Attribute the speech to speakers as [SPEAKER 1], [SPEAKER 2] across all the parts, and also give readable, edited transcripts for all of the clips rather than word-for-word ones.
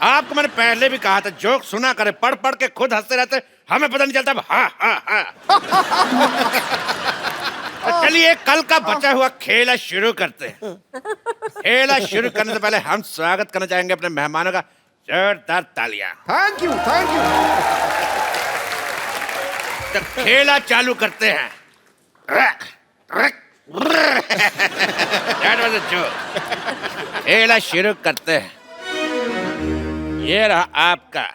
[SPEAKER 1] आपको मैंने पहले भी कहा था जोक सुना करे, पढ़ पढ़ के खुद हंसते रहते, हमें पता नहीं चलता। हाँ हाँ हाँ। चलिए कल का बचा हुआ खेला शुरू करते हैं। खेला शुरू करने से पहले हम स्वागत करना चाहेंगे अपने मेहमानों का। जोरदार तालियां।
[SPEAKER 2] Thank you thank you.
[SPEAKER 1] तो खेला चालू करते हैं। That was a joke. खेला शुरू करते हैं। ये रहा आपका,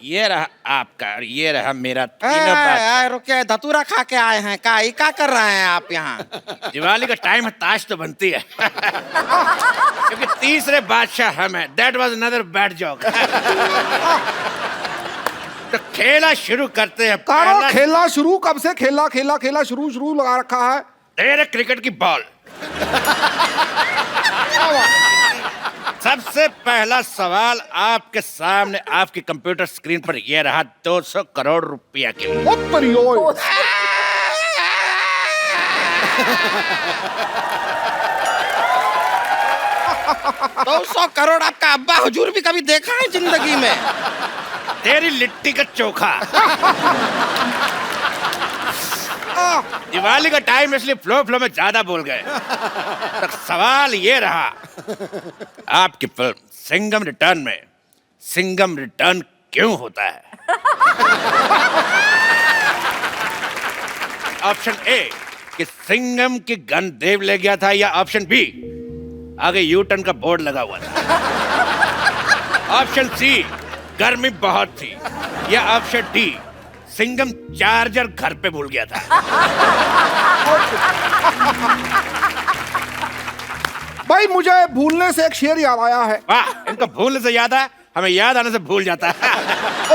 [SPEAKER 1] ये रहा आपका और ये रहा मेरा तीनों बात।
[SPEAKER 3] रुके, धतूरा खा के आए हैं क्या कर रहे हैं आप यहाँ?
[SPEAKER 1] दिवाली का टाइम है, ताश तो बनती है। क्योंकि तीसरे बादशाह हम हैं। That was another bad joke. तो खेला शुरू करते हैं।
[SPEAKER 2] कारो खेला शुरू कब से? खेला खेला खेला शुरू शुरू लगा रखा है।
[SPEAKER 1] तेरे क्रिकेट की बॉल। सबसे पहला सवाल आपके सामने, आपकी कंप्यूटर स्क्रीन पर यह रहा 200 करोड़ रुपया के लिए।
[SPEAKER 3] 200 करोड़ आपका अब्बा हुजूर भी कभी देखा है जिंदगी में?
[SPEAKER 1] तेरी लिट्टी का चोखा। दिवाली का टाइम इसलिए फ्लो में ज्यादा बोल गए। तो सवाल ये रहा, आपकी फिल्म सिंघम रिटर्न में सिंघम रिटर्न क्यों होता है? ऑप्शन ए कि सिंघम की गन देव ले गया था, या ऑप्शन बी आगे यू टर्न का बोर्ड लगा हुआ था, ऑप्शन सी गर्मी बहुत थी, या ऑप्शन डी सिंघम चार्जर घर पे भूल गया था।
[SPEAKER 2] भाई मुझे भूलने से एक शेर याद आया है।
[SPEAKER 1] वाह, इनको भूलने से याद है, हमें याद आने से भूल जाता है।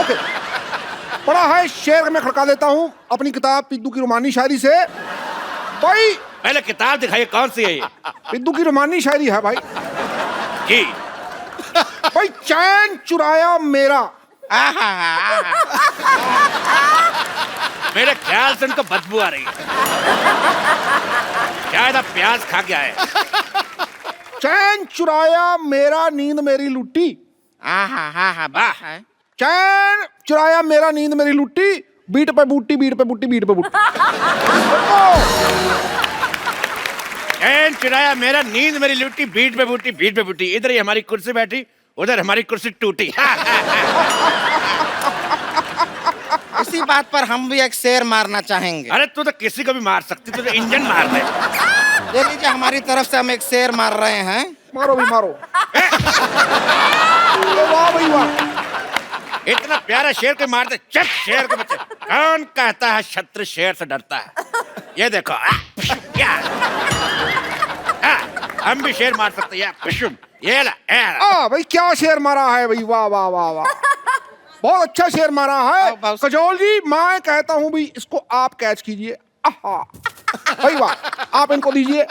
[SPEAKER 2] ओके, पढ़ा है शेर में खड़का देता हूँ अपनी किताब पिद्दू की रोमानी शायरी से। भाई
[SPEAKER 1] पहले किताब दिखाइए, कौन सी है ये?
[SPEAKER 2] पिद्दू की रोमानी शायरी है भाई।
[SPEAKER 1] जी
[SPEAKER 2] भाई चैन चुराया मेरा।
[SPEAKER 1] मेरे ख्याल से उनको बदबू आ रही है, शायद आप प्याज खा के आए।
[SPEAKER 2] चैन चुराया मेरा नींद मेरी लुट्टी।
[SPEAKER 1] वाह,
[SPEAKER 2] चैन चुराया मेरा नींद मेरी लुट्टी, बीट पे बूटी बीट पे बूटी बीट पे बूटी।
[SPEAKER 1] चैन चुराया मेरा नींद मेरी लुट्टी, बीट पे बूटी बीट पे बूटी। इधर ही हमारी कुर्सी बैठी, उधर हमारी कुर्सी टूटी।
[SPEAKER 3] इसी बात पर हम भी एक शेर मारना चाहेंगे।
[SPEAKER 1] अरे तू तो किसी को भी मार सकती, तू तो इंजन मार दे।
[SPEAKER 3] ले लीजिए, हमारी तरफ से हम एक शेर मार रहे हैं।
[SPEAKER 2] मारो भी मारो। वाह भाई वाह,
[SPEAKER 1] इतना प्यारा शेर को मारते। चल शेर के बच्चे, कौन कहता है शत्रु शेर से डरता है? ये देखो, क्या हम भी शेर मार सकते हैं। ये ला,
[SPEAKER 2] भाई क्या शेर मारा है भाई, वाह वाह वाह वाह, बहुत अच्छा शेर मारा है। कजोल जी, मैं कहता हूँ भाई इसको आप कैच कीजिए। भाई वाह, आप इनको दीजिए।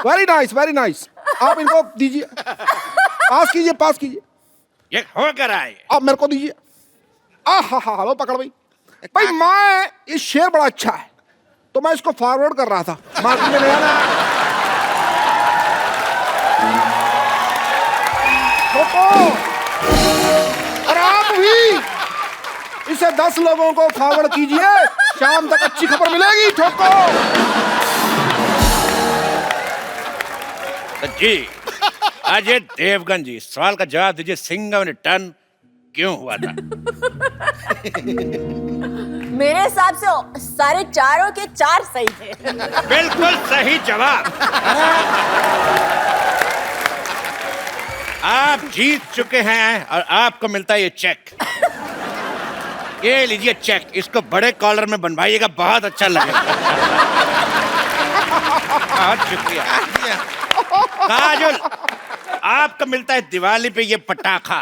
[SPEAKER 2] वेरी नाइस वेरी नाइस, आप इनको दीजिए, पास कीजिए पास कीजिए।
[SPEAKER 1] ये हो कर आए,
[SPEAKER 2] आप मेरे को दीजिए। लो पकड़ भाई। भाई मैं, ये शेर बड़ा अच्छा है तो मैं इसको फॉरवर्ड कर रहा था, मार्केट में ले आना। और आप भी इसे 10 लोगों को फॉरवर्ड कीजिए, शाम तक अच्छी खबर मिलेगी। ठोको।
[SPEAKER 1] तो जी अजय देवगन जी, सवाल का जवाब दीजिए, सिंघम रिटर्न क्यों हुआ था?
[SPEAKER 4] मेरे हिसाब से सारे चारों के 4 सही थे।
[SPEAKER 1] बिल्कुल सही जवाब। आप जीत चुके हैं और आपको मिलता है ये चेक। ये लीजिए चेक, इसको बड़े कॉलर में बनवाइएगा, बहुत अच्छा लगेगा। बहुत शुक्रिया। काजल, आपको मिलता है दिवाली पे ये पटाखा।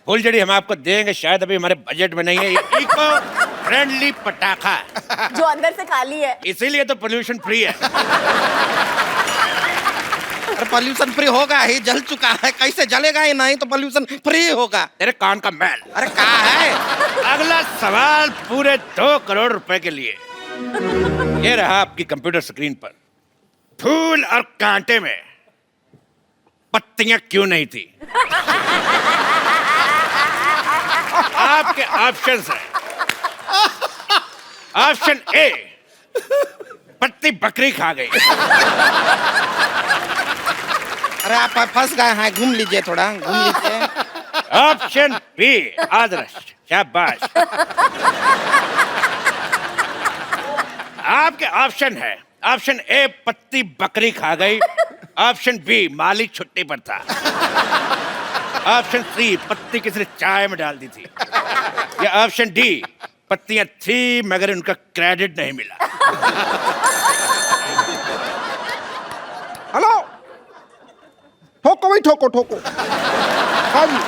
[SPEAKER 1] फुलझड़ी हम आपको देंगे, शायद अभी हमारे बजट में नहीं है। ये इको फ्रेंडली पटाखा
[SPEAKER 4] जो अंदर से खाली है,
[SPEAKER 1] इसीलिए तो पोल्यूशन फ्री है।
[SPEAKER 3] अरे पोल्यूशन फ्री होगा ही, जल चुका है, कैसे जलेगा ही नहीं तो पोल्यूशन फ्री होगा।
[SPEAKER 1] तेरे कान का मैल।
[SPEAKER 3] अरे कहा है?
[SPEAKER 1] अगला सवाल पूरे 2 करोड़ रुपए के लिए। ये रहा आपकी कंप्यूटर स्क्रीन पर, फूल और कांटे में पत्तियां क्यों नहीं थी? आपके ऑप्शंस हैं। ऑप्शन ए, पत्ती बकरी खा गई।
[SPEAKER 3] अरे आप फंस गए हैं, घूम लीजिए, थोड़ा घूम लीजिए।
[SPEAKER 1] ऑप्शन बी, आदर्श, शाबाश। आपके ऑप्शन है, ऑप्शन ए पत्ती बकरी खा गई, ऑप्शन बी मालिक छुट्टी पर था, ऑप्शन सी पत्ती किसी ने चाय में डाल दी थी, या ऑप्शन डी पत्तियां थी मगर उनका क्रेडिट नहीं मिला।
[SPEAKER 2] हेलो, ठोको भाई, ठोको ठोको। हाँ जी,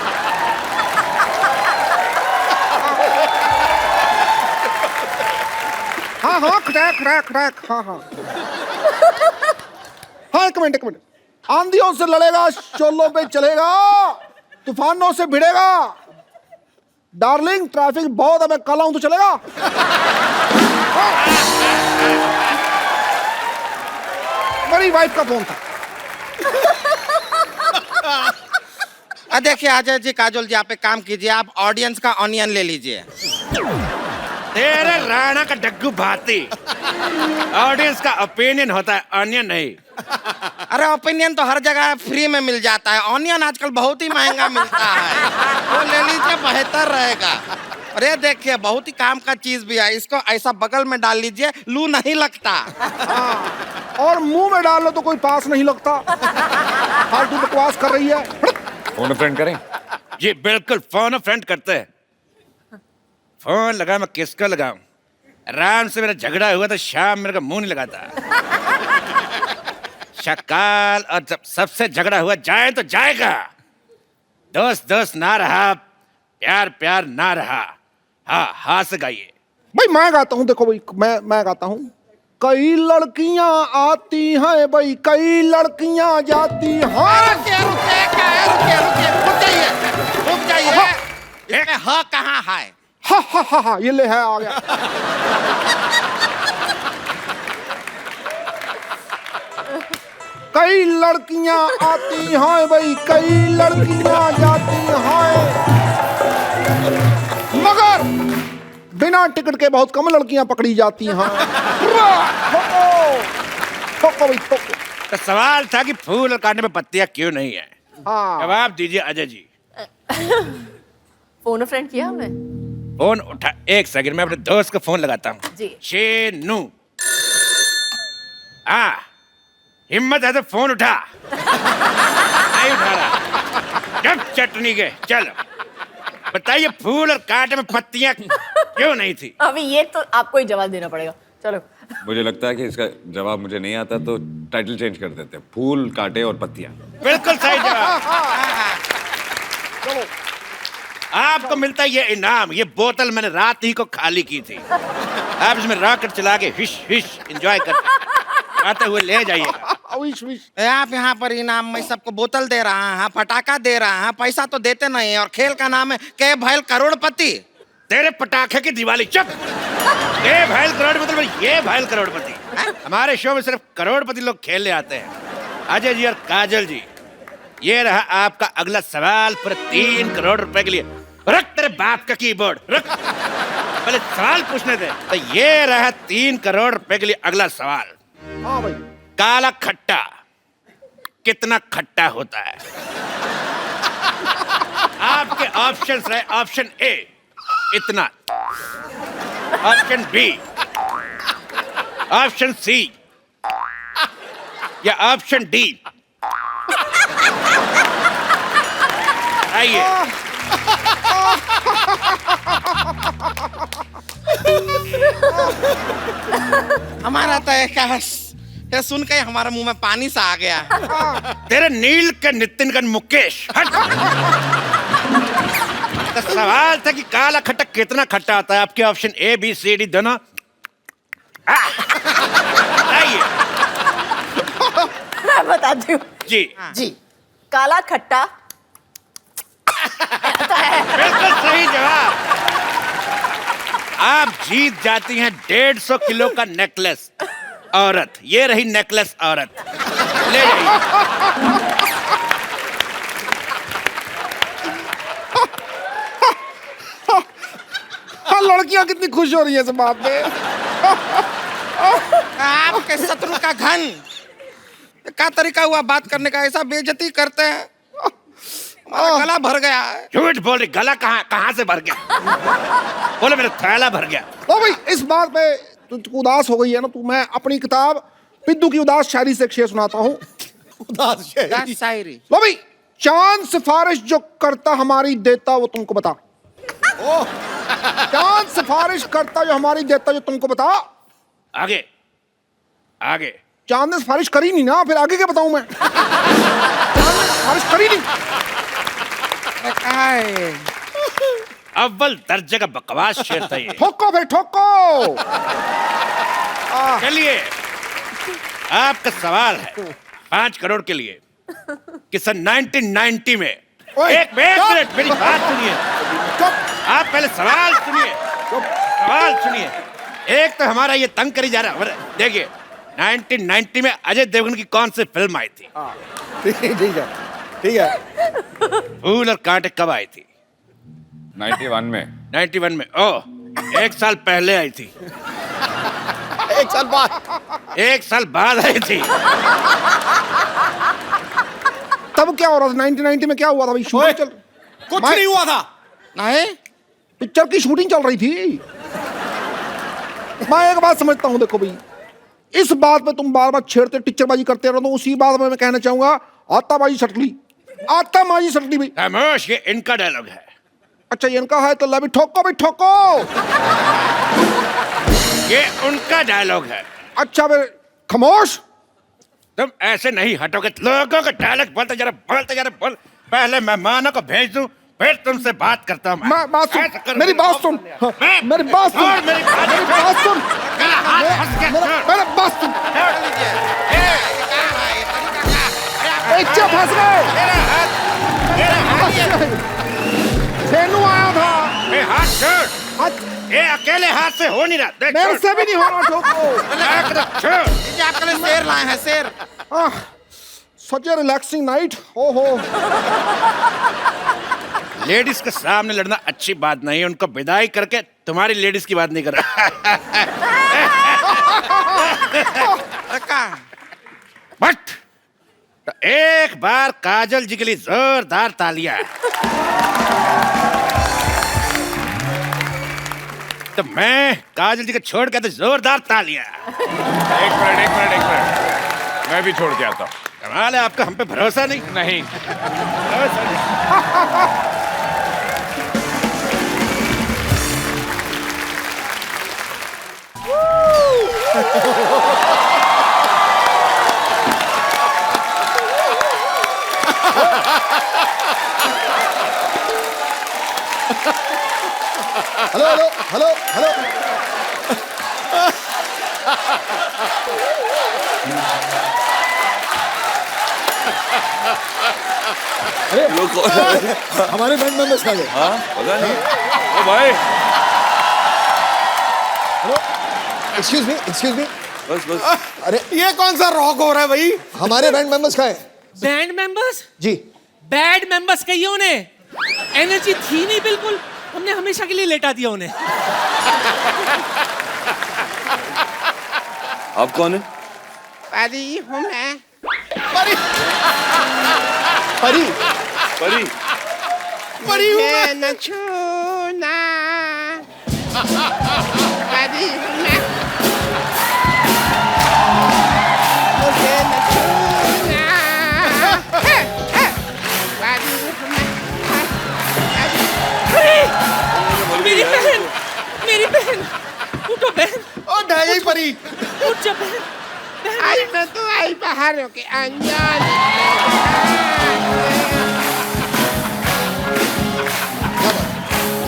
[SPEAKER 2] हाँ हाँ, क्रैक क्रैक क्रैक, हाँ हाँ हाँ, एक मिनट एक मिनट। आंधियों से लड़ेगा, शोलों पे चलेगा, तूफानों से भिड़ेगा। डार्लिंग, ट्रैफिक बहुत है, मैं कल आऊं तो चलेगा? मेरी वाइफ का फोन था।
[SPEAKER 3] देखिए अजय जी, काजोल जी, आप एक काम कीजिए, आप ऑडियंस का ऑनियन ले लीजिए।
[SPEAKER 1] तेरे राणा का डग्गू भाती, ऑडियंस का ओपिनियन होता है, ऑनियन नहीं।
[SPEAKER 3] अरे ओपिनियन तो हर जगह फ्री में मिल जाता है, ऑनियन आजकल बहुत ही महंगा मिलता है, वो ले लीजिए, बेहतर रहेगा। अरे देखिए, बहुत ही काम का चीज भी है, इसको ऐसा बगल में डाल लीजिए, लू नहीं लगता।
[SPEAKER 2] और मुंह में डाल लो तो कोई पास नहीं लगता। फालतू बकवास कर रही है।
[SPEAKER 5] फोन अ फ्रेंड करें?
[SPEAKER 1] जी बिल्कुल, फोन फ्रेंड करते हैं। फोन लगा, मैं किसको लगाऊं? राम से मेरा झगड़ा हुआ तो शाम मेरे को मुंह नहीं लगाता। शकाल और जब सबसे झगड़ा हुआ, जाए तो जाएगा, दोस्त दोस्त ना रहा, प्यार प्यार ना रहा। हाँ हाँ से गाइए।
[SPEAKER 2] भाई मैं गाता हूँ, देखो भाई, मैं गाता हूँ। कई लड़कियां आती हैं भाई, कई लड़कियां जाती हैं।
[SPEAKER 3] रुक जाइए, इसमें ह कहाँ है?
[SPEAKER 2] हा हा हा हा, ये ले है, आ गया। कई लड़कियां आती हैं भाई, कई लड़कियां जाती हैं, मगर बिना टिकट के बहुत कम लड़कियां पकड़ी जाती हैं। ठोको भाई, ठोको।
[SPEAKER 1] तो सवाल था कि फूल और कांटे में पत्तियां क्यों नहीं है?
[SPEAKER 2] हाँ,
[SPEAKER 1] जवाब दीजिए अजय जी।
[SPEAKER 4] फोन फ्रेंड किया हमने।
[SPEAKER 1] फोन उठा, एक सेकंड, मैं अपने दोस्त को फोन लगाता हूँ।
[SPEAKER 4] जी।
[SPEAKER 1] शेनू, हाँ, हिम्मत है तो फोन उठा। नहीं उठा रहा। जब चटनी के, चलो बताइए, फूल और कांटे में पत्तियां क्यों नहीं थी?
[SPEAKER 4] अभी ये तो आपको ही जवाब देना पड़ेगा। चलो।
[SPEAKER 5] मुझे लगता है कि इसका जवाब मुझे नहीं आता, तो टाइटल चेंज कर देते हैं, फूल, कांटे और पत्तियां।
[SPEAKER 1] बिल्कुल सही जवाब। आपको मिलता है ये इनाम। ये बोतल मैंने रात ही को खाली की थी। आप इसमें रॉकेट चला के हिश हिश एंजॉय करते आते हुए ले जाइएगा।
[SPEAKER 3] आप यहाँ पर इनाम में सबको बोतल दे रहा है, पटाखा दे रहा है, पैसा तो देते नहीं है, और खेल का नाम है के भैल करोड़पति।
[SPEAKER 1] तेरे पटाखे की दिवाली, चुप। ये भैल करोड़पति, ये भैल करोड़पति। हमारे शो में सिर्फ करोड़पति लोग खेलने आते हैं। अजय जी और काजल जी, ये रहा आपका अगला सवाल, पूरे 3 करोड़ रुपए के लिए। रख तेरे बाप का कीबोर्ड, रख, पहले सवाल पूछने दे। तो ये रहा 3 करोड़ रुपए के लिए अगला सवाल।
[SPEAKER 2] हाँ भाई।
[SPEAKER 1] काला खट्टा कितना खट्टा होता है? आपके ऑप्शंस रहे, ऑप्शन ए इतना, ऑप्शन बी, ऑप्शन सी, या ऑप्शन डी। आइए।
[SPEAKER 3] हमारा तो ये सुन के हमारे मुंह में पानी सा आ गया।
[SPEAKER 1] तेरे नील के नितिन का मुकेश, हट। तो सवाल था कि काला खट्टा कितना खट्टा होता है? आपके option A B C D दोनों। आइए।
[SPEAKER 4] मैं बताती हूँ
[SPEAKER 1] जी
[SPEAKER 4] जी। काला खट्टा
[SPEAKER 1] बिल्कुल सही जवाब। आप जीत जाती हैं 150 किलो का नेकलेस औरत। ये रही नेकलेस औरत, ले जाइए।
[SPEAKER 2] लड़कियां कितनी खुश हो रही है इस बात पे।
[SPEAKER 3] आपके शत्रु का घन क्या तरीका हुआ बात करने का, ऐसा बेइज्जती करते हैं। हमारा गला भर गया है।
[SPEAKER 1] झूठ बोल रही, गला कहाँ से भर गया? बोले मेरा थैला भर गया।
[SPEAKER 2] तो भाई इस बात पे तुझको उदास हो गई है ना, तू मैं अपनी किताब पिद्दू की उदास शायरी से एक शेर सुनाता हूँ।
[SPEAKER 6] उदास शायरी।
[SPEAKER 3] शायरी।
[SPEAKER 2] लो भाई, चांद सिफारिश जो करता हमारी देता वो तुमको बता। चांद सिफारिश करता जो हमारी देता जो तुमको बता।
[SPEAKER 1] आगे आगे।
[SPEAKER 2] चांद ने सिफारिश करी नहीं ना, फिर आगे क्या बताऊं मैं? चांद ने सिफारिश करी नहीं।
[SPEAKER 1] अव्वल दर्जे का बकवास शेर था ये।
[SPEAKER 2] ठोको फिर ठोको।
[SPEAKER 1] चलिए आपका सवाल है 5 करोड़ के लिए कि सन 1990 में एक मिनट मेरी बात सुनिए। आप पहले सवाल सुनिए, सवाल सुनिए। एक तो हमारा ये तंग करी जा रहा है। देखिए 1990 में अजय देवगन की कौन सी फिल्म आई थी?
[SPEAKER 6] ठीक है।
[SPEAKER 1] फूल और कांटे कब आई थी?
[SPEAKER 5] 91 में।
[SPEAKER 1] 91 में। ओह, 1 साल पहले आई थी।
[SPEAKER 6] 1 साल बाद।
[SPEAKER 1] 1 साल बाद आई थी।
[SPEAKER 2] तब क्या हो रहा था 1990 में? क्या हुआ था भाई? शूटिंग चल,
[SPEAKER 6] कुछ नहीं हुआ था।
[SPEAKER 3] नहीं,
[SPEAKER 2] पिक्चर की शूटिंग चल रही थी। मैं एक बात समझता हूं, देखो भाई, इस बात पे तुम बार बार छेड़ते टीचरबाजी करते रहो, तो उसी बात में मैं कहना चाहूंगा आताबाजी सटली, आताबाजी सटली भाई।
[SPEAKER 1] खामोश, ये इनका डायलॉग है।
[SPEAKER 2] अच्छा ये इनका है तो ला भी ठोको भाई ठोको।
[SPEAKER 1] ये उनका डायलॉग है।
[SPEAKER 2] अच्छा फिर खामोश।
[SPEAKER 1] तुम ऐसे नहीं हटोगे, लोगों का डायलॉग बोलते जा रहे बोल। पहले मेहमानों को भेज दूं, फिर तुमसे बात करता हूं।
[SPEAKER 2] मैं बात सुन,
[SPEAKER 1] ऐसा करो।
[SPEAKER 2] मेरी बात सुन,
[SPEAKER 1] मैं-
[SPEAKER 2] मेरी बात सुन,
[SPEAKER 1] और मेरी बात-
[SPEAKER 2] मेरी बात सुन,
[SPEAKER 1] मेरा हाथ फंस गया, छोड़।
[SPEAKER 2] मेरी बात सुन।
[SPEAKER 3] छोड़ लीजिए।
[SPEAKER 2] बच्चे फंस गए।
[SPEAKER 1] मेरा हाथ
[SPEAKER 2] छेनू आया था।
[SPEAKER 1] ये हाथ छोड़।
[SPEAKER 2] हाथ
[SPEAKER 1] ये अकेले हाथ से हो नहीं रहा। देख,
[SPEAKER 2] मेरे
[SPEAKER 1] छोड़।
[SPEAKER 2] से भी नहीं हो रहा ठोको।
[SPEAKER 1] छोड़।
[SPEAKER 3] ये आपके लिए शेर लाए हैं, शेर।
[SPEAKER 2] सच ए रिलैक्सिंग नाइट। ओहो,
[SPEAKER 1] लेडीज के सामने लड़ना अच्छी बात नहीं है। उनको विदाई करके तुम्हारी लेडीज की बात नहीं कर रहा। बट तो एक बार काजल जी के लिए जोरदार तालियां। तो मैं काजल जी को छोड़ के तो जोरदार तालियां।
[SPEAKER 5] एक मिनट मैं भी छोड़ के आता हूँ।
[SPEAKER 1] कमाल है, आपका हम पे भरोसा नहीं।
[SPEAKER 5] नहीं।
[SPEAKER 6] Hello hello hello hello. हमारे बैंड मेंबर्स आ गए।
[SPEAKER 5] हाँ पता नहीं। ओ भाई
[SPEAKER 6] हेलो, एक्सक्यूज मी।
[SPEAKER 5] बस
[SPEAKER 6] अरे
[SPEAKER 2] ये कौन सा रॉक हो रहा है भाई?
[SPEAKER 6] हमारे बैंड मेंबर्स कहाँ हैं?
[SPEAKER 7] Band members?
[SPEAKER 6] जी।
[SPEAKER 7] बैड मेंबर्स कहिए उन्हें। एनर्जी थी नहीं बिल्कुल, हमने हमेशा के लिए लेटा दिया उन्हें।
[SPEAKER 5] आप कौन है?
[SPEAKER 3] परी हूँ मैं।
[SPEAKER 6] परी
[SPEAKER 5] परी।
[SPEAKER 6] परी हूँ मैं।
[SPEAKER 3] न छूना। परी हूँ मैं। मुझे न छूना। परी हूँ मैं।
[SPEAKER 7] मेरी बहन, उठो बहन,
[SPEAKER 6] ओ ढाई परी।
[SPEAKER 7] उठ जा बहन।
[SPEAKER 3] आई मैं तो आई बाहरों के अनजान।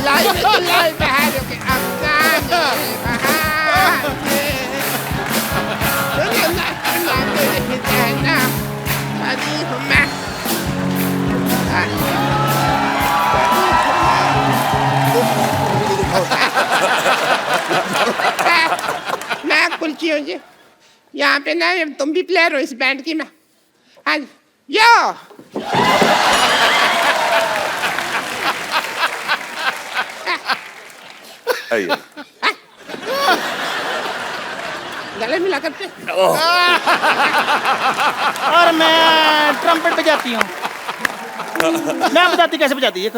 [SPEAKER 3] लाई मैं तो लाई बाहरों के अनजान। परी हूँ मैं। मैं कुलची हूँ जी। यहाँ पे ना तुम भी प्लेयर हो इस बैंड की। मैं हाँ यो
[SPEAKER 5] आइए।
[SPEAKER 2] गले मिला करके।
[SPEAKER 3] और मैं ट्रम्पेट बजाती हूँ। मैं बताती कैसे बजाती है।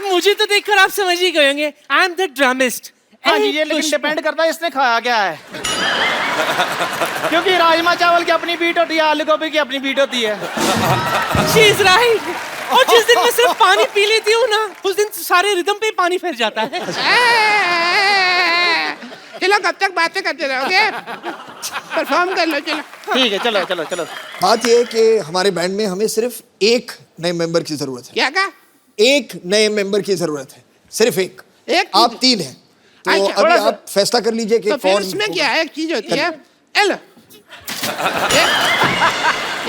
[SPEAKER 7] मुझे तो देखकर आप समझ ही गए होंगे, आई एम द ड्रमिस्ट।
[SPEAKER 3] हाँ जी, ये लेकिन डिपेंड करता है इसने खाया क्या है। क्योंकि राजमा चावल की अपनी बीट होती है, आलू गोभी की अपनी बीट होती है।
[SPEAKER 7] She is right. और जिस दिन मैं सिर्फ पानी पी लेती हूँ ना, उस दिन सारे रिदम पे पानी फिर जाता है।
[SPEAKER 2] चलो कब तक बातें करते रहोगे? परफॉर्म कर लो, चलो।
[SPEAKER 3] ठीक है, चलो चलो चलो।
[SPEAKER 6] बात ये है कि हमारे बैंड में हमें सिर्फ एक नए मेंबर की जरूरत है।
[SPEAKER 2] क्या कहा?
[SPEAKER 6] एक नए मेंबर की जरूरत है, सिर्फ एक।
[SPEAKER 2] एक?
[SPEAKER 6] आप 3 हैं, तो
[SPEAKER 2] अच्छा,
[SPEAKER 6] अभी
[SPEAKER 2] थोड़ा सा-
[SPEAKER 6] आप फैसला कर लीजिए कि
[SPEAKER 2] तो फिर
[SPEAKER 6] कौन
[SPEAKER 2] इसमें क्या
[SPEAKER 6] होगा।
[SPEAKER 2] है? एक चीज होती है, एल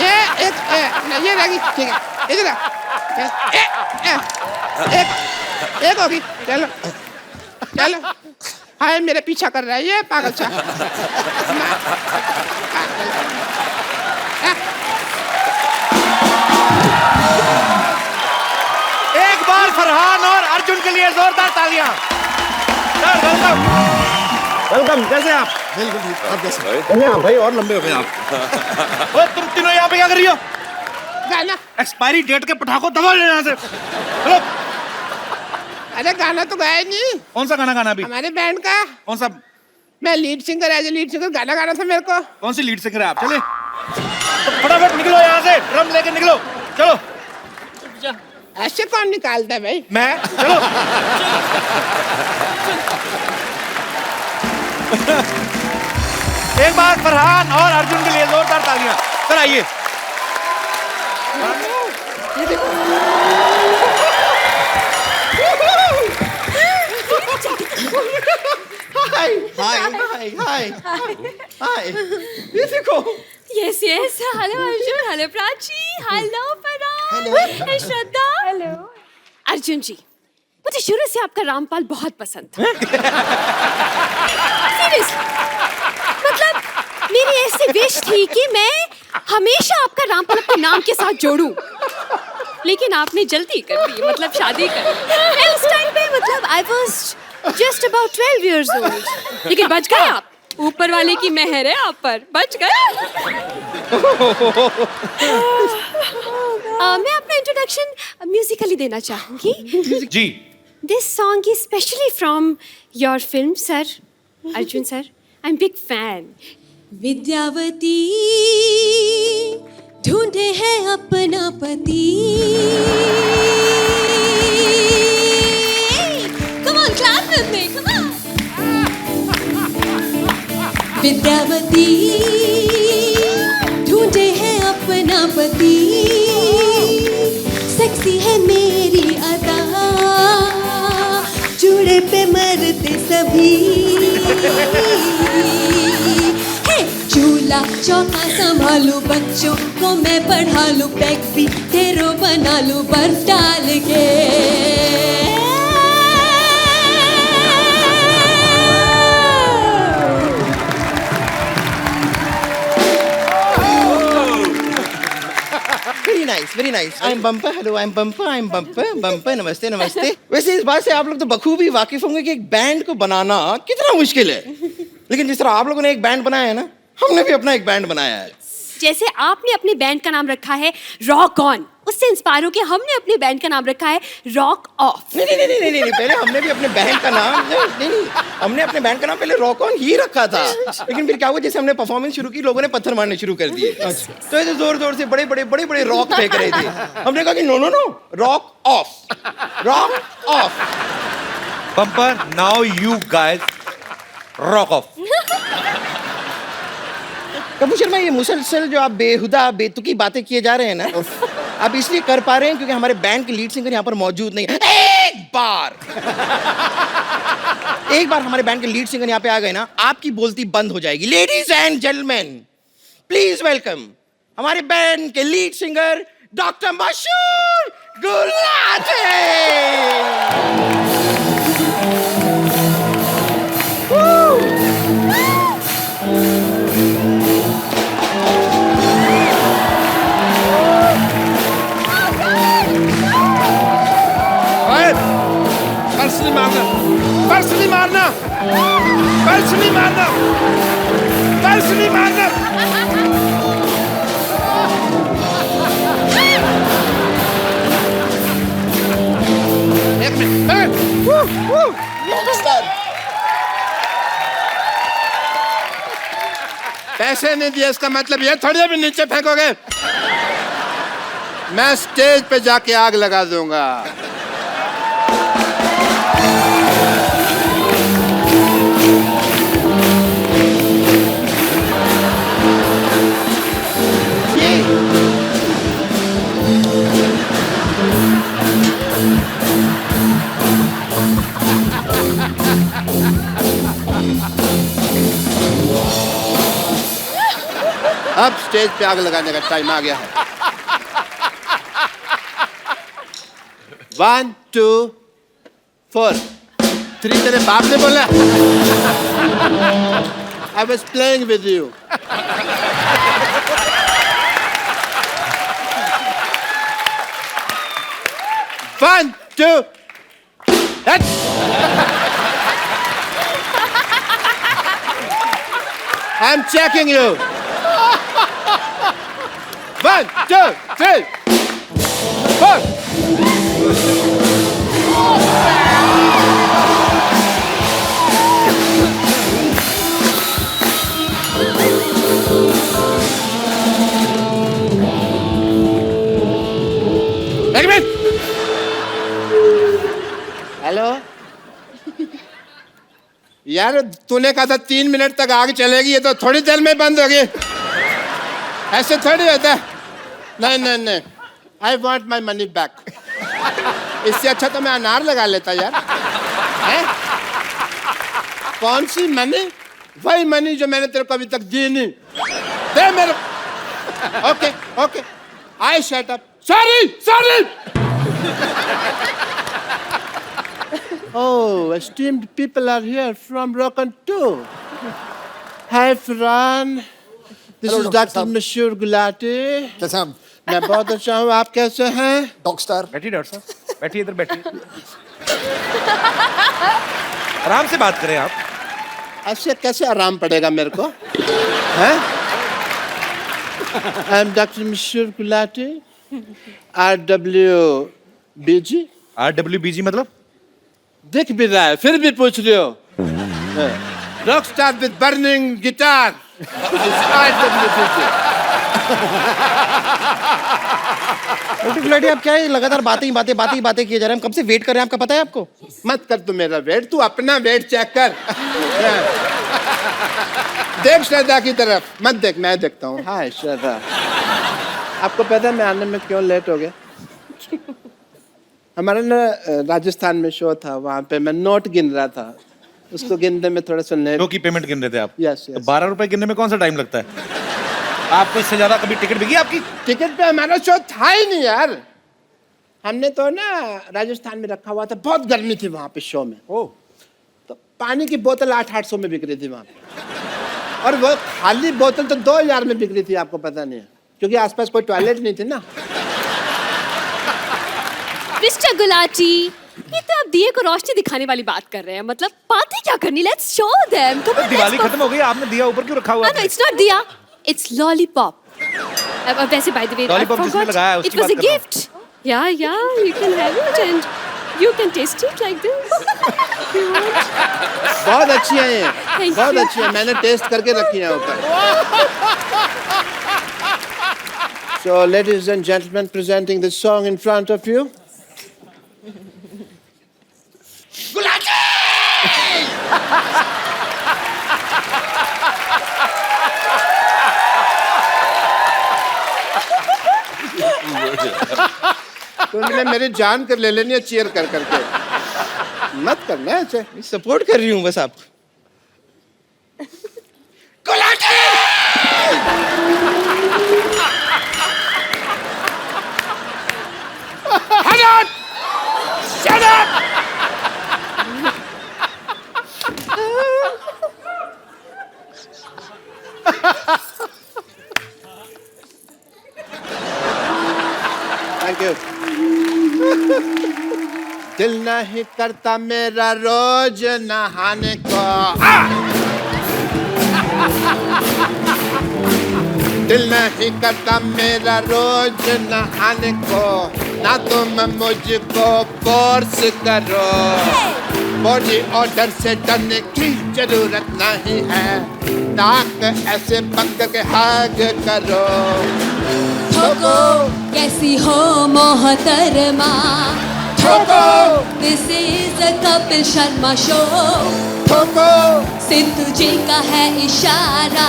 [SPEAKER 2] ये एक नहीं, ये रहेगी, ठीक है, इधर आ। एक एक होगी, चलो चलो। हाय, मेरे पीछा कर रहा है ये पागल सा।
[SPEAKER 1] एक बार फरहान और अर्जुन के लिए जोरदार तालियां। Sir welcome. वेलकम, कैसे आप?
[SPEAKER 6] बिल्कुल ठीक, आप कैसे?
[SPEAKER 1] भाई और लंबे हो गए आप। ओए तुम तीनों यहाँ पे क्या कर रही हो?
[SPEAKER 2] गाना।
[SPEAKER 1] एक्सपायरी डेट के पटाखों दबा ले यहाँ से। हेलो,
[SPEAKER 2] अरे गाना तो गाया नहीं,
[SPEAKER 1] कौन सा गाना गाना अभी?
[SPEAKER 2] हमारे बैंड का।
[SPEAKER 1] कौन सा?
[SPEAKER 2] मैं lead singer, as a lead singer गाना गाना था मेरे को।
[SPEAKER 1] कौन सी लीड सिंगर है आप? चलिए तो फटाफट निकलो यहाँ से, ड्रम लेके निकलो। चलो।
[SPEAKER 2] ऐसे कौन निकालता है भाई?
[SPEAKER 1] मैं, चलो। एक बार फरहान और अर्जुन के लिए जोरदार तालियां। सर आइए।
[SPEAKER 3] हाय हाय हाय हाय। ये देखो।
[SPEAKER 8] Yes, yes. Hello, Arjun. Hello, Prachi. Hello, Farhan. Hey, Shraddha. Hello. Arjun जी, मुझे शुरू से आपका रामपाल बहुत पसंद था। Seriously. मतलब मेरी ऐसी विश थी कि मैं हमेशा आपका रामपाल अपने नाम के साथ जोड़ूं। लेकिन आपने जल्दी कर दी, मतलब शादी कर दी। उस टाइम पे मतलब I was just about 12 years old. लेकिन बच गए आप। ऊपर वाले की मेहर है आप पर, बच गए। मैं अपना इंट्रोडक्शन म्यूजिकली देना चाहूंगी।
[SPEAKER 1] जी।
[SPEAKER 8] This song is specially from your film sir, Arjun sir. I am big fan. विद्यावती ढूंढे है अपना पति। Come on, clap with me, come on. Vidyavati ढूंढे है अपना पति। सेक्सी है मेरी अदा, चूड़े पे मरते सभी। हे चूल्हा चौका संभालू, बच्चों को मैं पढ़ा लूं, पैक भी तेरो बना लूं बर्फ डाल के।
[SPEAKER 3] Very nice. I am bumper, hello I am bumper, I am bumper, bumper, नमस्ते नमस्ते। वैसे इस बात से आप लोग तो बखूबी वाकिफ होंगे कि एक बैंड को बनाना कितना मुश्किल है। लेकिन जिस तरह आप लोगों ने एक बैंड बनाया है ना, हमने भी अपना एक बैंड बनाया है।
[SPEAKER 8] जैसे आपने अपने बैंड का नाम रखा है रॉक ऑन, उससे इंस्पायर होकर हमने अपने बैंड का नाम रखा है रॉक ऑफ।
[SPEAKER 3] नहीं, पहले हमने भी अपने बैंड का नाम नहीं, हमने अपने बैंड का नाम पहले रॉक ऑन ही रखा था। लेकिन फिर क्या हुआ, जैसे हमने परफॉर्मेंस शुरू की, लोगों ने पत्थर मारने शुरू कर दिए। तो ऐसे जोर जोर से बड़े बड़े रॉक फेंक रहे थे। हमने कहा कि no rock of, rock of.
[SPEAKER 1] Bumper, now you guys rock of.
[SPEAKER 3] Kapoor Sharma, ये मुसलसल जो आप बेहुदा बेतुकी बातें किए जा रहे हैं ना, आप इसलिए कर पा रहे हैं क्योंकि हमारे बैंड के लीड सिंगर यहाँ पर मौजूद नहीं है। एक बार हमारे बैंड के लीड सिंगर यहाँ पे आ गए ना, आपकी बोलती बंद हो जाएगी। Ladies and gentleman, please welcome हमारे बैंड के लीड सिंगर डॉक्टर मशहूर गुलाटी।
[SPEAKER 2] पर्स नहीं मारना, पर्स नहीं मारना, पर्स नहीं मारना, पर्स नहीं मारना। एक मिनट। पैसे नहीं दिए इसका मतलब ये थोड़ी अभी नीचे फेंकोगे। मैं स्टेज पे जाके आग लगा दूंगा। अब स्टेज पे आग लगाने का टाइम आ गया है। 1 2 4 3 तेरे बाप ने बोला। I was playing with you. One, two, I'm checking you. 1 2 3 4 एक मिनट। हेलो यार, तूने कहा था 3 मिनट तक आग चलेगी, ये तो थोड़ी देर में बंद होगी। ऐसे थोड़ी होता है। नहीं नहीं नहीं, I want my money back. इससे अच्छा तो मैं अनार लगा लेता यार। है? कौन सी मनी? वही मनी जो मैंने तेरे को अभी तक दी नहीं। दे मेरे। Okay okay, I shut up. Sorry sorry. Oh, esteemed people are here from Rock'n 2. Hi, Fran. This is Dr. Mashur Gulati.
[SPEAKER 6] कैसे हम?
[SPEAKER 2] मैं बहुत अच्छा हूँ, आप कैसे हैं?
[SPEAKER 6] Dog star.
[SPEAKER 1] बैठिए डॉक्टर साहब, बैठिए इधर बैठिए। आराम से बात करें आप।
[SPEAKER 2] ऐसे कैसे आराम पड़ेगा मेरे को? हैं? I'm Dr. Mashur Gulati. RWBG.
[SPEAKER 1] RWBG मतलब?
[SPEAKER 2] दिख भी रहा है, फिर भी पूछ रहे हो। Rock star with burning guitar.
[SPEAKER 3] Gulati, आप क्या है लगातार बातें किए जा रहे हैं? हम कब से वेट कर रहे हैं, आपका पता है आपको?
[SPEAKER 2] मत कर तू मेरा वेट, तू अपना वेट चेक कर। देख श्रद्धा की तरफ मत देख, मैं देखता हूँ। हाय श्रद्धा, आपको पता है मैं आने में क्यों लेट हो गया? हमारा ना राजस्थान में शो था, वहाँ पे मैं नोट गिन रहा था, उसको गिनने में थोड़ा सा लेट।
[SPEAKER 1] शो की पेमेंट गिन रहे थे आप?
[SPEAKER 2] यस
[SPEAKER 1] तो 12 रुपए गिनने में कौन सा टाइम लगता है? आपको इससे ज्यादा कभी टिकट बिकी आपकी?
[SPEAKER 2] टिकट पे हमारा शो था ही नहीं यार। हमने तो ना राजस्थान में रखा हुआ था, बहुत गर्मी थी वहाँ पे शो में। तो पानी की बोतल 800-800 में बिक रही थी वहाँ पे, और वो खाली बोतल तो 2000 में बिक रही थी, आपको पता नहीं है, क्योंकि आसपास कोई टॉयलेट नहीं थी ना।
[SPEAKER 8] मिस्टर गुलाटी, ये तो आप दिए को रोशनी दिखाने वाली बात कर रहे हैं। मतलब पार्टी क्या करनी? Let's show them. Come on,
[SPEAKER 1] Diwali खत्म हो गई, आपने दिया ऊपर क्यों रखा हुआ है?
[SPEAKER 8] नो, इट्स नॉट दिया, इट्स लॉलीपॉप। अब वैसे बाय द वे,
[SPEAKER 1] लॉलीपॉप जिसने लगाया है उसकी
[SPEAKER 8] इट वाज अ
[SPEAKER 1] बात कर रहा हूं।
[SPEAKER 8] गिफ्ट। या you can have it and you can taste it like this.
[SPEAKER 2] बहुत अच्छी है ये,
[SPEAKER 8] Thank
[SPEAKER 2] बहुत
[SPEAKER 8] you.
[SPEAKER 2] अच्छी है, मैंने टेस्ट करके रखी है ऊपर। So, ladies and gentlemen, presenting this song in front of you. तुमने मेरी जान कर ले लेनी है चीयर कर करके। मत करना ऐसे।
[SPEAKER 3] सपोर्ट कर रही हूँ बस आप।
[SPEAKER 2] Shut up! Thank you.
[SPEAKER 9] दिल नहीं करता मेरा रोज नहाने को। दिल नहीं करता मेरा रोज नहाने को, ना तुम मुझको फोर्स करो। बॉडी ऑर्डर से डरने की जरूरत नहीं है, नाक ऐसे बंद के हाग करो।
[SPEAKER 8] ठोको कैसी हो मोहतरमा,
[SPEAKER 9] ठोको
[SPEAKER 8] this is a Kapil Sharma show.
[SPEAKER 9] ठोको
[SPEAKER 8] सिंधु जी का है इशारा,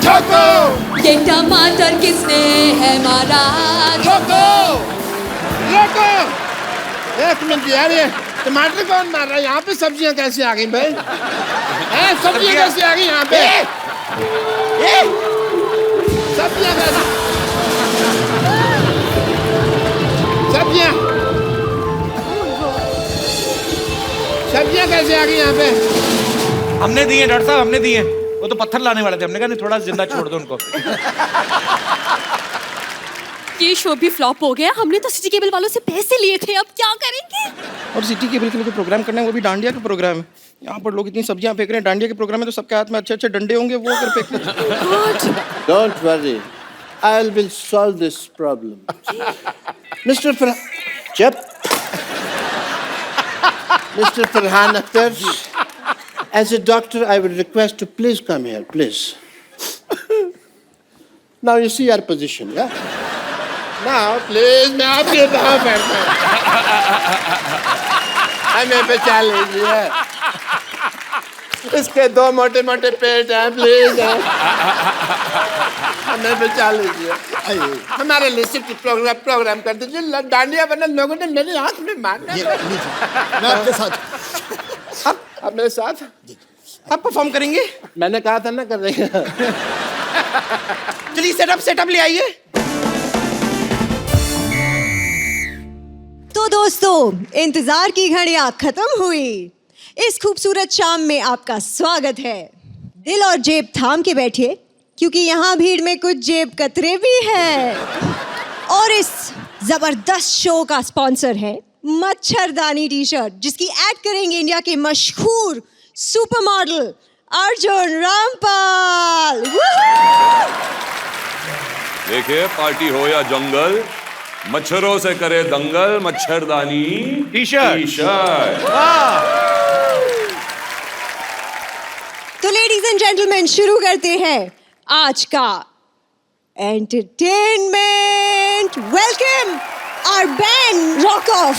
[SPEAKER 9] ठोको
[SPEAKER 8] ये टमाटर किसने है मारा।
[SPEAKER 9] ठोको। रोको, एक मिनट यार, ये टमाटर कौन मार रहा है? यहाँ पे सब्जियाँ कैसे आ गई भाई? सब्जियाँ कैसे आ गई यहाँ पे? सब्जियाँ कैसे? सब्जियाँ सब्जियाँ कैसे आ गई यहाँ पे?
[SPEAKER 1] हमने दिए डॉक्टर साहब, हमने दिए। वो तो पत्थर लाने वाले थे, हमने कहा नहीं थोड़ा जिंदा छोड़ दो उनको।
[SPEAKER 8] ये शो भी फ्लॉप हो गया। हमने तो सिटी केबल वालों से पैसे लिए थे, अब क्या करेंगे?
[SPEAKER 3] और सिटी केबल के लिए प्रोग्राम करना है, वो भी डांडिया का प्रोग्राम है। यहाँ पर लोग इतनी सब्जियां फेंक रहे हैं, डांडिया के प्रोग्राम में तो सबके हाथ में अच्छे अच्छे डंडे होंगे, वो कर फेंक।
[SPEAKER 9] Don't worry, I will solve this problem. Mr. Mr. Farhan Akhtar, as a doctor, I would request to please come here, please. Now you see our position, yeah? Now, please, मैं आपके पाँव पड़ता हूँ। हमें बचा लीजिए। इसके दो मोटे मोटे पेट हैं, प्लीज। हमें बचा लीजिए। हमारे लिए सिर्फ प्रोग्राम कर दीजिए। डांडिया बना लोगों ने मेरे हाथ में मारना।
[SPEAKER 6] मैं आपके साथ।
[SPEAKER 9] आप मेरे साथ?
[SPEAKER 3] आप परफॉर्म करेंगे?
[SPEAKER 9] मैंने कहा था ना कर रहे हैं।
[SPEAKER 3] चलिए सेटअप ले आइए।
[SPEAKER 10] तो दोस्तों, इंतजार की घड़ियां खत्म हुई। इस खूबसूरत शाम में आपका स्वागत है। दिल और जेब थाम के बैठिए, क्योंकि यहाँ भीड़ में कुछ जेब कतरे भी हैं। और इस जबरदस्त शो का स्पॉन्सर है मच्छरदानी टी शर्ट, जिसकी ऐड करेंगे इंडिया के मशहूर सुपर मॉडल अर्जुन रामपाल।
[SPEAKER 5] देखिए, पार्टी हो या जंगल, मच्छरों से करे दंगल, मच्छरदानी
[SPEAKER 1] टी शर्ट।
[SPEAKER 10] तो लेडीज एंड जेंटलमैन, शुरू करते हैं आज का entertainment. Welcome our band rock on.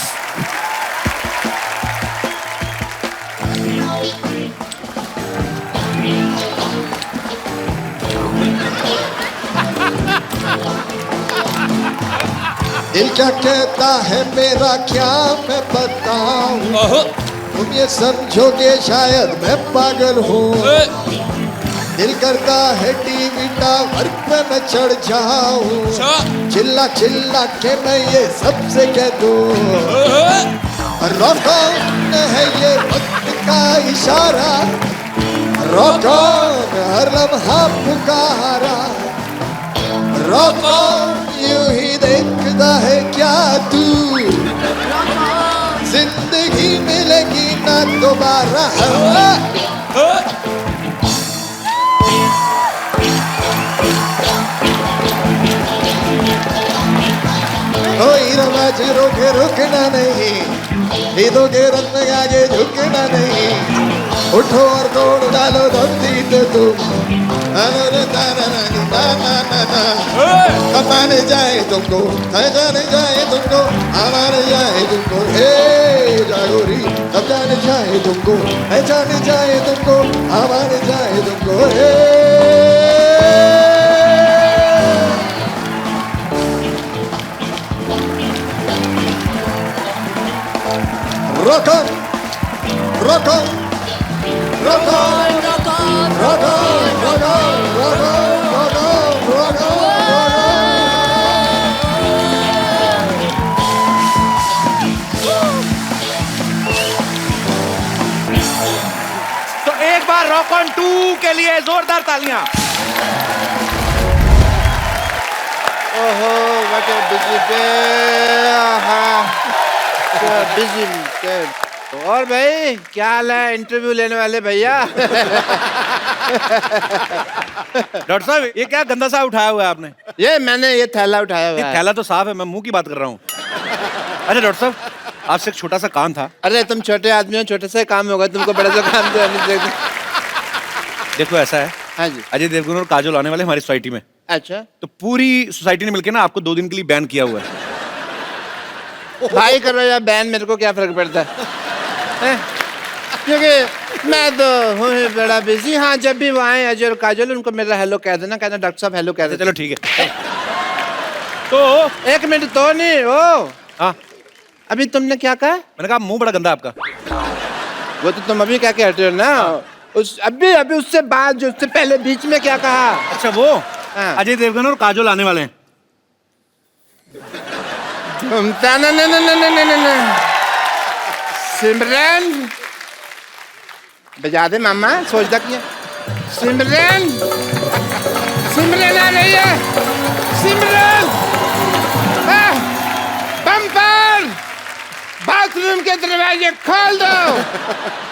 [SPEAKER 6] दिल क्या कहता है मेरा क्या मैं बताऊं, तुम ये समझोगे शायद मैं पागल हूँ। दिल करता है टीवी टावर पे मैं चढ़ जाऊं, चिल्ला चिल्ला के मैं ये सबसे कह दूं, रॉक ऑन है ये वक्त का इशारा, रॉक ऑन हर लम्हा पुकारा, रॉक ऑन यूं ही देखता है क्या तू, जिंदगी मिलेगी ना दोबारा। कोई रवाज रोके रुकना नहीं, नींदों रंग में आगे झुकना नहीं, उठो और तोड़ डालो धरती तो तुम, कमाने जाए तुमको, जाने जाए तुमको, हमारे जाए तुमको, हे जागोरी, अब जाने जाए तुमको, जाने जाए तुमको, हमारे जाए तुमको, हे rock on, rock on, rock on, rock on, rock on, rock on, rock on, rock on, rock on,
[SPEAKER 1] तो एक बार रॉक ऑन 2 के लिए जोरदार तालियां।
[SPEAKER 9] ओहो, what a busy day. Busy. और भाई क्या हाल है इंटरव्यू लेने वाले भैया?
[SPEAKER 1] डॉक्टर साहब ये क्या गंदा सा उठाया हुआ है आपने?
[SPEAKER 9] मैंने ये थैला उठाया हुआ
[SPEAKER 1] ये
[SPEAKER 9] है।
[SPEAKER 1] थैला तो साफ है, मैं मुंह की बात कर रहा हूँ। अच्छा डॉक्टर साहब आपसे एक छोटा सा काम था।
[SPEAKER 9] अरे तुम छोटे आदमी हो, छोटे सा काम होगा, तुमको बड़ा सा काम तो नहीं देखते।
[SPEAKER 1] देखो ऐसा है,
[SPEAKER 9] हाँ जी।
[SPEAKER 1] अजय देवगन और काजोल आने वाले हमारी सोसाइटी में।
[SPEAKER 9] अच्छा
[SPEAKER 1] तो पूरी सोसाइटी ने मिलकर ना आपको 2 दिन के लिए बैन किया हुआ है।
[SPEAKER 9] भाई करो या बैन, मेरे को क्या फर्क पड़ता है? क्योंकि मैं तो हूँ ही बड़ा बिजी। हाँ जब भी वो आए अजय और काजोल उनको मेरा हेलो कह देना, कहना डॉक्टर साहब हेलो कह देना।
[SPEAKER 1] चलो ठीक है। तो
[SPEAKER 9] 1 मिनट तो नहीं ओ।
[SPEAKER 1] हाँ
[SPEAKER 9] अभी तुमने क्या कहा?
[SPEAKER 1] मैंने कहा मुंह बड़ा गंदा आपका।
[SPEAKER 9] वो तो तुम अभी क्या कह रहे हो ना, अभी उससे बाद जो उससे पहले बीच में क्या कहा?
[SPEAKER 1] अच्छा वो अजय देवगन और काजोल आने वाले हैं।
[SPEAKER 9] सिमरन बजा दे मामा, सोचता क्या? सिमरन सिमरन आ रही है। सिमरन बम्पर बाथरूम के दरवाजे खोल दो,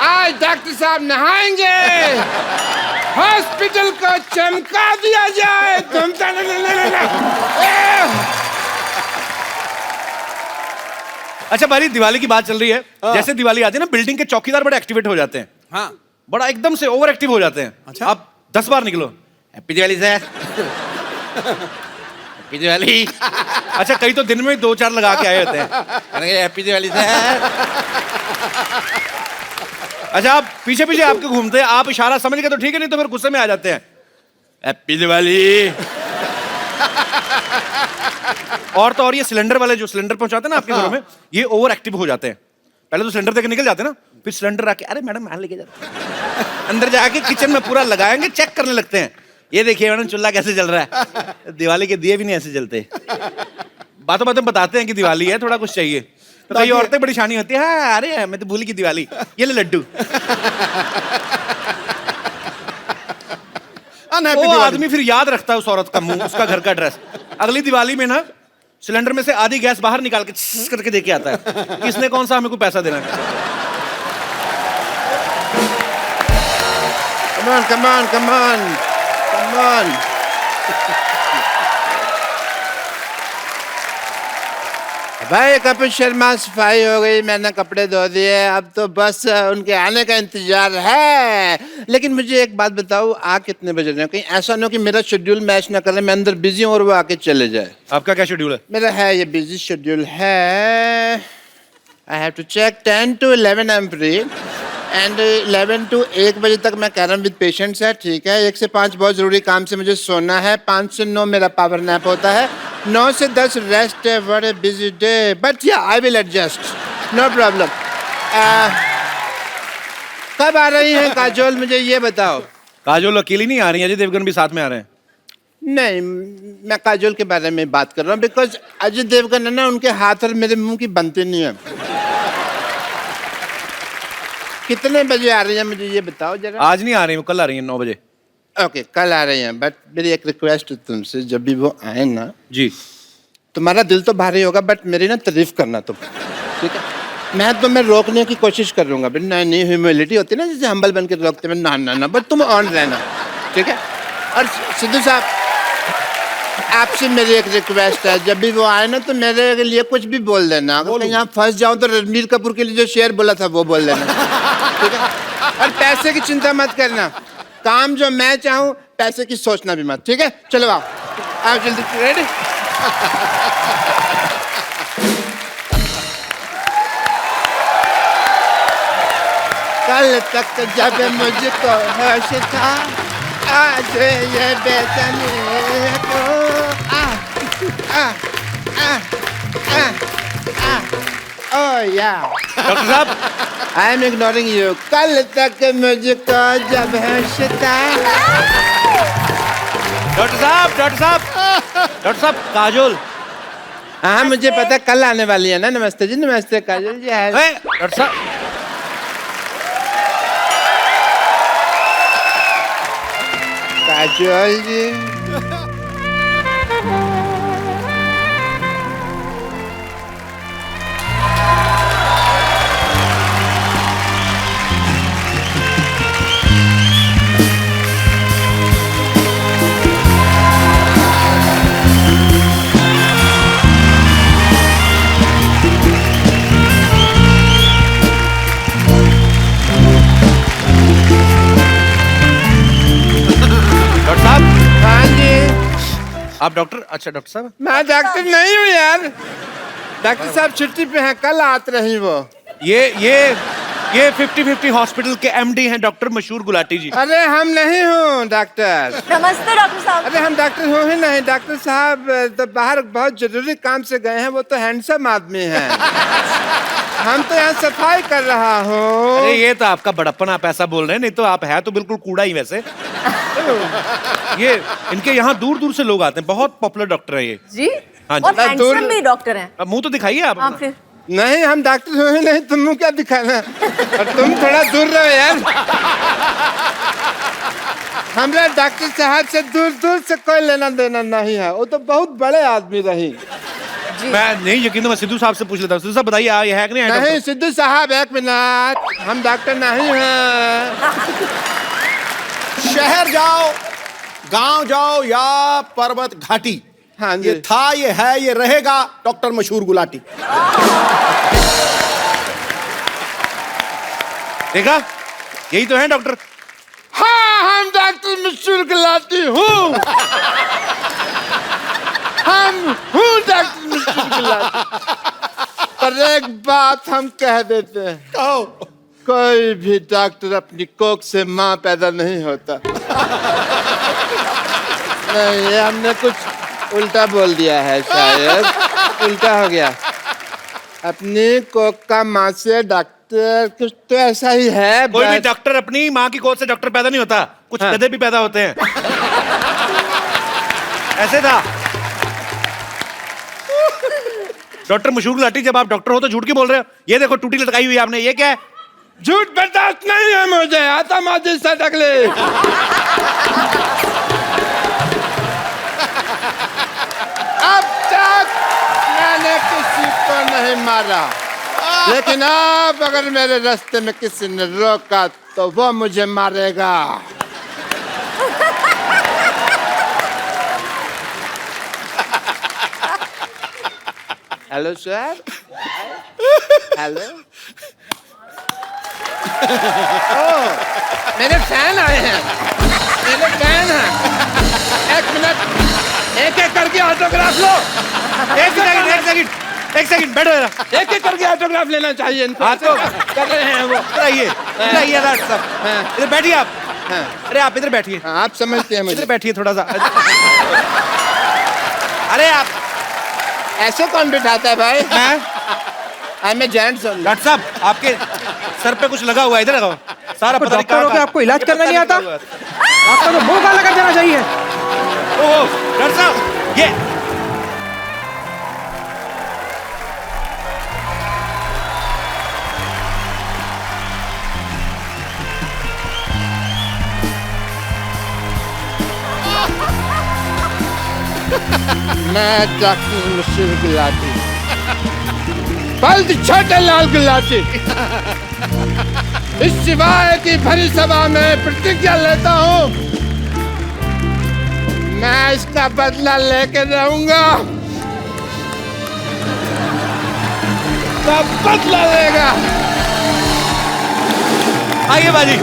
[SPEAKER 9] आज डॉक्टर साहब नहाएंगे, हॉस्पिटल को चमका दिया जाए। तुम
[SPEAKER 1] अच्छा भाई दिवाली की बात चल रही है। जैसे दिवाली आती है ना बिल्डिंग के चौकीदार बड़े एक्टिवेट हो जाते हैं। हाँ बड़ा एकदम से ओवर एक्टिव हो जाते हैं। अच्छा आप 10 बार निकलो happy Diwali sir, happy Diwali. अच्छा कई तो दिन में 2-4 लगा के आए होते हैं, हैप्पी दिवाली सर। अच्छा आप पीछे पीछे आपके घूमते हैं, आप इशारा समझ गए तो ठीक है, नहीं तो फिर गुस्से में आ जाते हैं, हैप्पी दिवाली। और तो और ये सिलेंडर वाले जो सिलेंडर पहुंचाते हैं ना आपके घरों में, ये ओवर एक्टिव हो जाते हैं। पहले तो सिलेंडर देके निकल जाते हैं ना, फिर सिलेंडर आके अरे मैडम मैं लेके जाता, अंदर जाके किचन में पूरा लगाएंगे, चेक करने लगते हैं। ये देखिए मैडम चूल्हा कैसे जल रहा है, दिवाली के दिए भी नहीं ऐसे जलते। बातों बातों बताते हैं कि दिवाली है, थोड़ा कुछ चाहिए। तो कई औरतें बड़ी शानी होती है, हाँ अरे मैं तो भूल की दिवाली, ये ले लड्डू। वो आदमी फिर याद रखता है उस औरत का मुंह, उसका घर का एड्रेस। अगली दिवाली में ना सिलेंडर में से आधी गैस बाहर निकाल के करके देके आता है, किसने कौन सा हमें को पैसा देना है।
[SPEAKER 9] Come on, come on, come on, come on. भाई कपिल शर्मा सफाई हो गई, मैंने कपड़े धो दिए, अब तो बस उनके आने का इंतजार है। लेकिन मुझे एक बात बताओ, आ कितने बज रहे हैं? कहीं ऐसा ना हो कि मेरा शेड्यूल मैच ना करे, मैं अंदर बिजी हूँ और वो आके चले जाए।
[SPEAKER 1] आपका क्या शेड्यूल है?
[SPEAKER 9] मेरा है ये बिजी शेड्यूल है। I have to check 10 to 11 I am free and 11 to 1 बजे तक मैं कह रहा हूँ विद पेशेंट्स है, ठीक है। 1 से 5 बहुत जरूरी काम से मुझे सोना है, 5 से 9 मेरा पावर नैप होता है, 9 से 10 रेस्ट है। What a busy day, but yeah I will adjust, no problem. कब आ रही हैं काजोल, मुझे ये बताओ?
[SPEAKER 1] काजोल अकेली नहीं आ रही है, अजय देवगन भी साथ में आ रहे हैं।
[SPEAKER 9] नहीं मैं काजोल के बारे में बात कर रहा हूँ, बिकॉज अजय देवगन है ना, उनके हाथ और मेरे मुंह की बनती नहीं है। कितने बजे आ रही है मुझे ये बताओ जरा।
[SPEAKER 1] आज नहीं आ रही, वो कल आ रही है 9 बजे।
[SPEAKER 9] ओके कल आ रही हैं, बट मेरी एक रिक्वेस्ट है तुमसे, जब भी वो आए ना
[SPEAKER 1] जी,
[SPEAKER 9] तुम्हारा दिल तो भारी होगा बट मेरी ना तारीफ करना तुम, ठीक है। मैं तुम्हें रोकने की कोशिश करूंगा, बट नहीं ह्यूमिलिटी होती है ना, जैसे हम्बल बन के रोकते हैं, ना बट तुम ऑन रहना, ठीक है। और सिद्धू साहब आपसे मेरी एक रिक्वेस्ट है, जब भी वो आए ना तो मेरे लिए कुछ भी बोल देना। अगर कहीं यहाँ फंस जाऊं तो रणबीर कपूर के लिए जो शेर बोला था वो बोल देना, ठीक है। और पैसे की चिंता मत करना, काम जो मैं चाहूँ पैसे की सोचना भी मत, ठीक है। चलो आओ जल्दी, रेडी? कल तक जब मुझको होश था, आज ये बेचैनी को ओह या
[SPEAKER 1] डॉक्टर साहब
[SPEAKER 9] आई एम इग्नोरिंग यू। कल तक मुझको जब होश था।
[SPEAKER 1] डॉक्टर साहब डॉक्टर साहब डॉक्टर साहब काजोल।
[SPEAKER 9] हाँ मुझे पता है कल आने वाली है ना। नमस्ते जी, नमस्ते काजोल जी।
[SPEAKER 1] डॉक्टर साहब
[SPEAKER 9] काजोल जी,
[SPEAKER 1] आप डॉक्टर? अच्छा डॉक्टर साहब।
[SPEAKER 9] मैं डॉक्टर नहीं हूँ यार, डॉक्टर साहब छुट्टी पे हैं, कल आते रही वो।
[SPEAKER 1] ये 50-50 हॉस्पिटल के एमडी हैं डॉक्टर मशहूर गुलाटी जी।
[SPEAKER 9] अरे हम नहीं हूँ डॉक्टर।
[SPEAKER 4] नमस्ते डॉक्टर साहब।
[SPEAKER 9] अरे हम डॉक्टर हो ही नहीं, डॉक्टर साहब तो बाहर बहुत जरूरी काम से गए हैं, वो तो हैंडसम आदमी हैं। हम तो यहाँ सफाई कर रहा हूँ।
[SPEAKER 1] अरे ये तो आपका बड़प्पन, आप ऐसा बोल रहे हैं, नहीं तो आप है तो बिल्कुल कूड़ा ही वैसे। ये इनके यहाँ दूर दूर से लोग आते हैं, बहुत पॉपुलर डॉक्टर है ये
[SPEAKER 4] जी।
[SPEAKER 1] हाँ जी।
[SPEAKER 4] और हैंडसम भी डॉक्टर हैं।
[SPEAKER 1] अब मुंह तो दिखाइए आप।
[SPEAKER 4] हाँ फिर
[SPEAKER 9] नहीं हम डॉक्टर हो ही नहीं, तुम क्या दिखाना, और तुम थोड़ा दूर रहो यार। हमारे डॉक्टर साहब से दूर दूर से कोई लेना देना नहीं है, वो तो बहुत बड़े आदमी रही।
[SPEAKER 1] मैं नहीं यकीन, तो मैं सिद्धू साहब से पूछ लेता हूँ। सिद्धू साहब बताइए, ये है कि नहीं है?
[SPEAKER 9] नहीं सिद्धू साहब एक मिनट, हम डॉक्टर नहीं हैं।
[SPEAKER 2] शहर जाओ, गांव जाओ या पर्वत घाटी,
[SPEAKER 9] हाँ जी।
[SPEAKER 2] ये था, ये है, ये रहेगा डॉक्टर मशहूर गुलाटी।
[SPEAKER 1] देखा, यही तो है डॉक्टर।
[SPEAKER 9] हाँ हम डॉक्टर मशहूर गुलाटी हूँ। हम हूँ डॉक्टर मशहूर गुलाटी। पर एक बात हम कह देते हैं,
[SPEAKER 2] कहो।
[SPEAKER 9] कोई भी डॉक्टर अपनी कोख से माँ पैदा नहीं होता। नहीं, ये हमने कुछ उल्टा बोल दिया है, शायद उल्टा हो गया। अपनी कोख का माँ से डॉक्टर, कुछ तो ऐसा ही है।
[SPEAKER 1] कोई भी डॉक्टर अपनी माँ की गोद से डॉक्टर पैदा नहीं होता, कुछ
[SPEAKER 9] हाँ।
[SPEAKER 1] गधे भी पैदा होते हैं। ऐसे था डॉक्टर मशहूर गुलाटी। जब आप डॉक्टर हो तो झूठ क्यों बोल रहे हो? ये देखो टूटी लटकाई हुई है आपने, ये क्या है?
[SPEAKER 9] झूठ बर्दाश्त नहीं है मुझे, आता माजी से टकले। अब तक मैंने किसी को नहीं मारा, लेकिन अब अगर मेरे रास्ते में किसी ने रोका तो वो मुझे मारेगा। Hello sir. हेलो। मेरे फैन आए हैं, मेरे फैन हैं। एक मिनट, एक एक करके ऑटोग्राफ लो।
[SPEAKER 1] एक सेकंड बैठो जरा।
[SPEAKER 9] एक एक करके ऑटोग्राफ लेना चाहिए इनको।
[SPEAKER 1] हाँ तो
[SPEAKER 9] कर रहे हैं वो।
[SPEAKER 1] इधर डॉक्टर साहब, इधर बैठिए आप। अरे आप इधर बैठिए।
[SPEAKER 9] हाँ, आप समझते हैं मुझे।
[SPEAKER 1] इधर बैठिए थोड़ा सा। अरे आप
[SPEAKER 9] ऐसे कौन बिठाता है भाई? मैं जेंट्स हूँ।
[SPEAKER 1] डॉक्टर साहब, आपके सर पे कुछ लगा हुआ है, इधर लगाओ। सारा पता नहीं
[SPEAKER 7] डॉक्टर हो के आपको इलाज करना नहीं आता? आपका तो मुंह काला कर देना चाहिए।
[SPEAKER 1] ओह डॉक्टर साहब, ये
[SPEAKER 9] मैं डॉक्टर मशहूर गुलाटी, बल्द छोटे लाल गुलाटी, इस सिवाय की भरी सभा में प्रतिज्ञा लेता हूँ, मैं इसका बदला लेके रहूंगा। सब बदला लेगा।
[SPEAKER 1] आइए बाजी।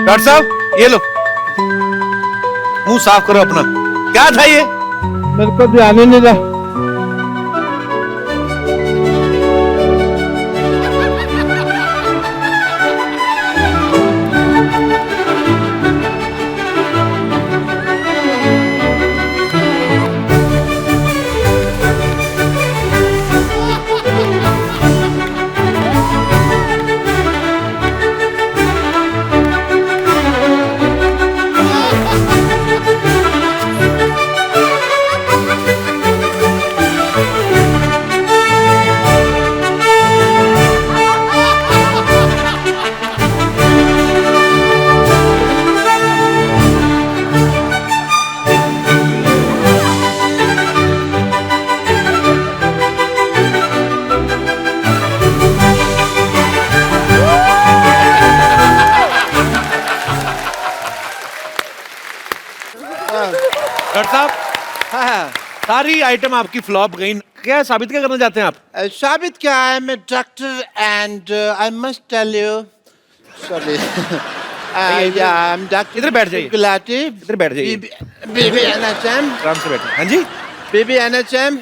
[SPEAKER 1] डॉक्टर साहब ये लो, मुंह साफ करो अपना। क्या था ये?
[SPEAKER 9] मेरे को ध्यान ही नहीं रहा।
[SPEAKER 1] डॉक्टर साहब, सारी आइटम आपकी फ्लॉप गई। क्या साबित क्या करना चाहते हैं आप?
[SPEAKER 9] साबित क्या है, मैं doctor and I must tell you, sorry, I am doctor.
[SPEAKER 1] इधर बैठ जाइए,
[SPEAKER 9] गुलाटी,
[SPEAKER 1] इधर बैठ जाइए,
[SPEAKER 9] बीबी एनएचएम।
[SPEAKER 1] आराम से बैठे। हाँ जी,
[SPEAKER 9] बीबी एनएचएम।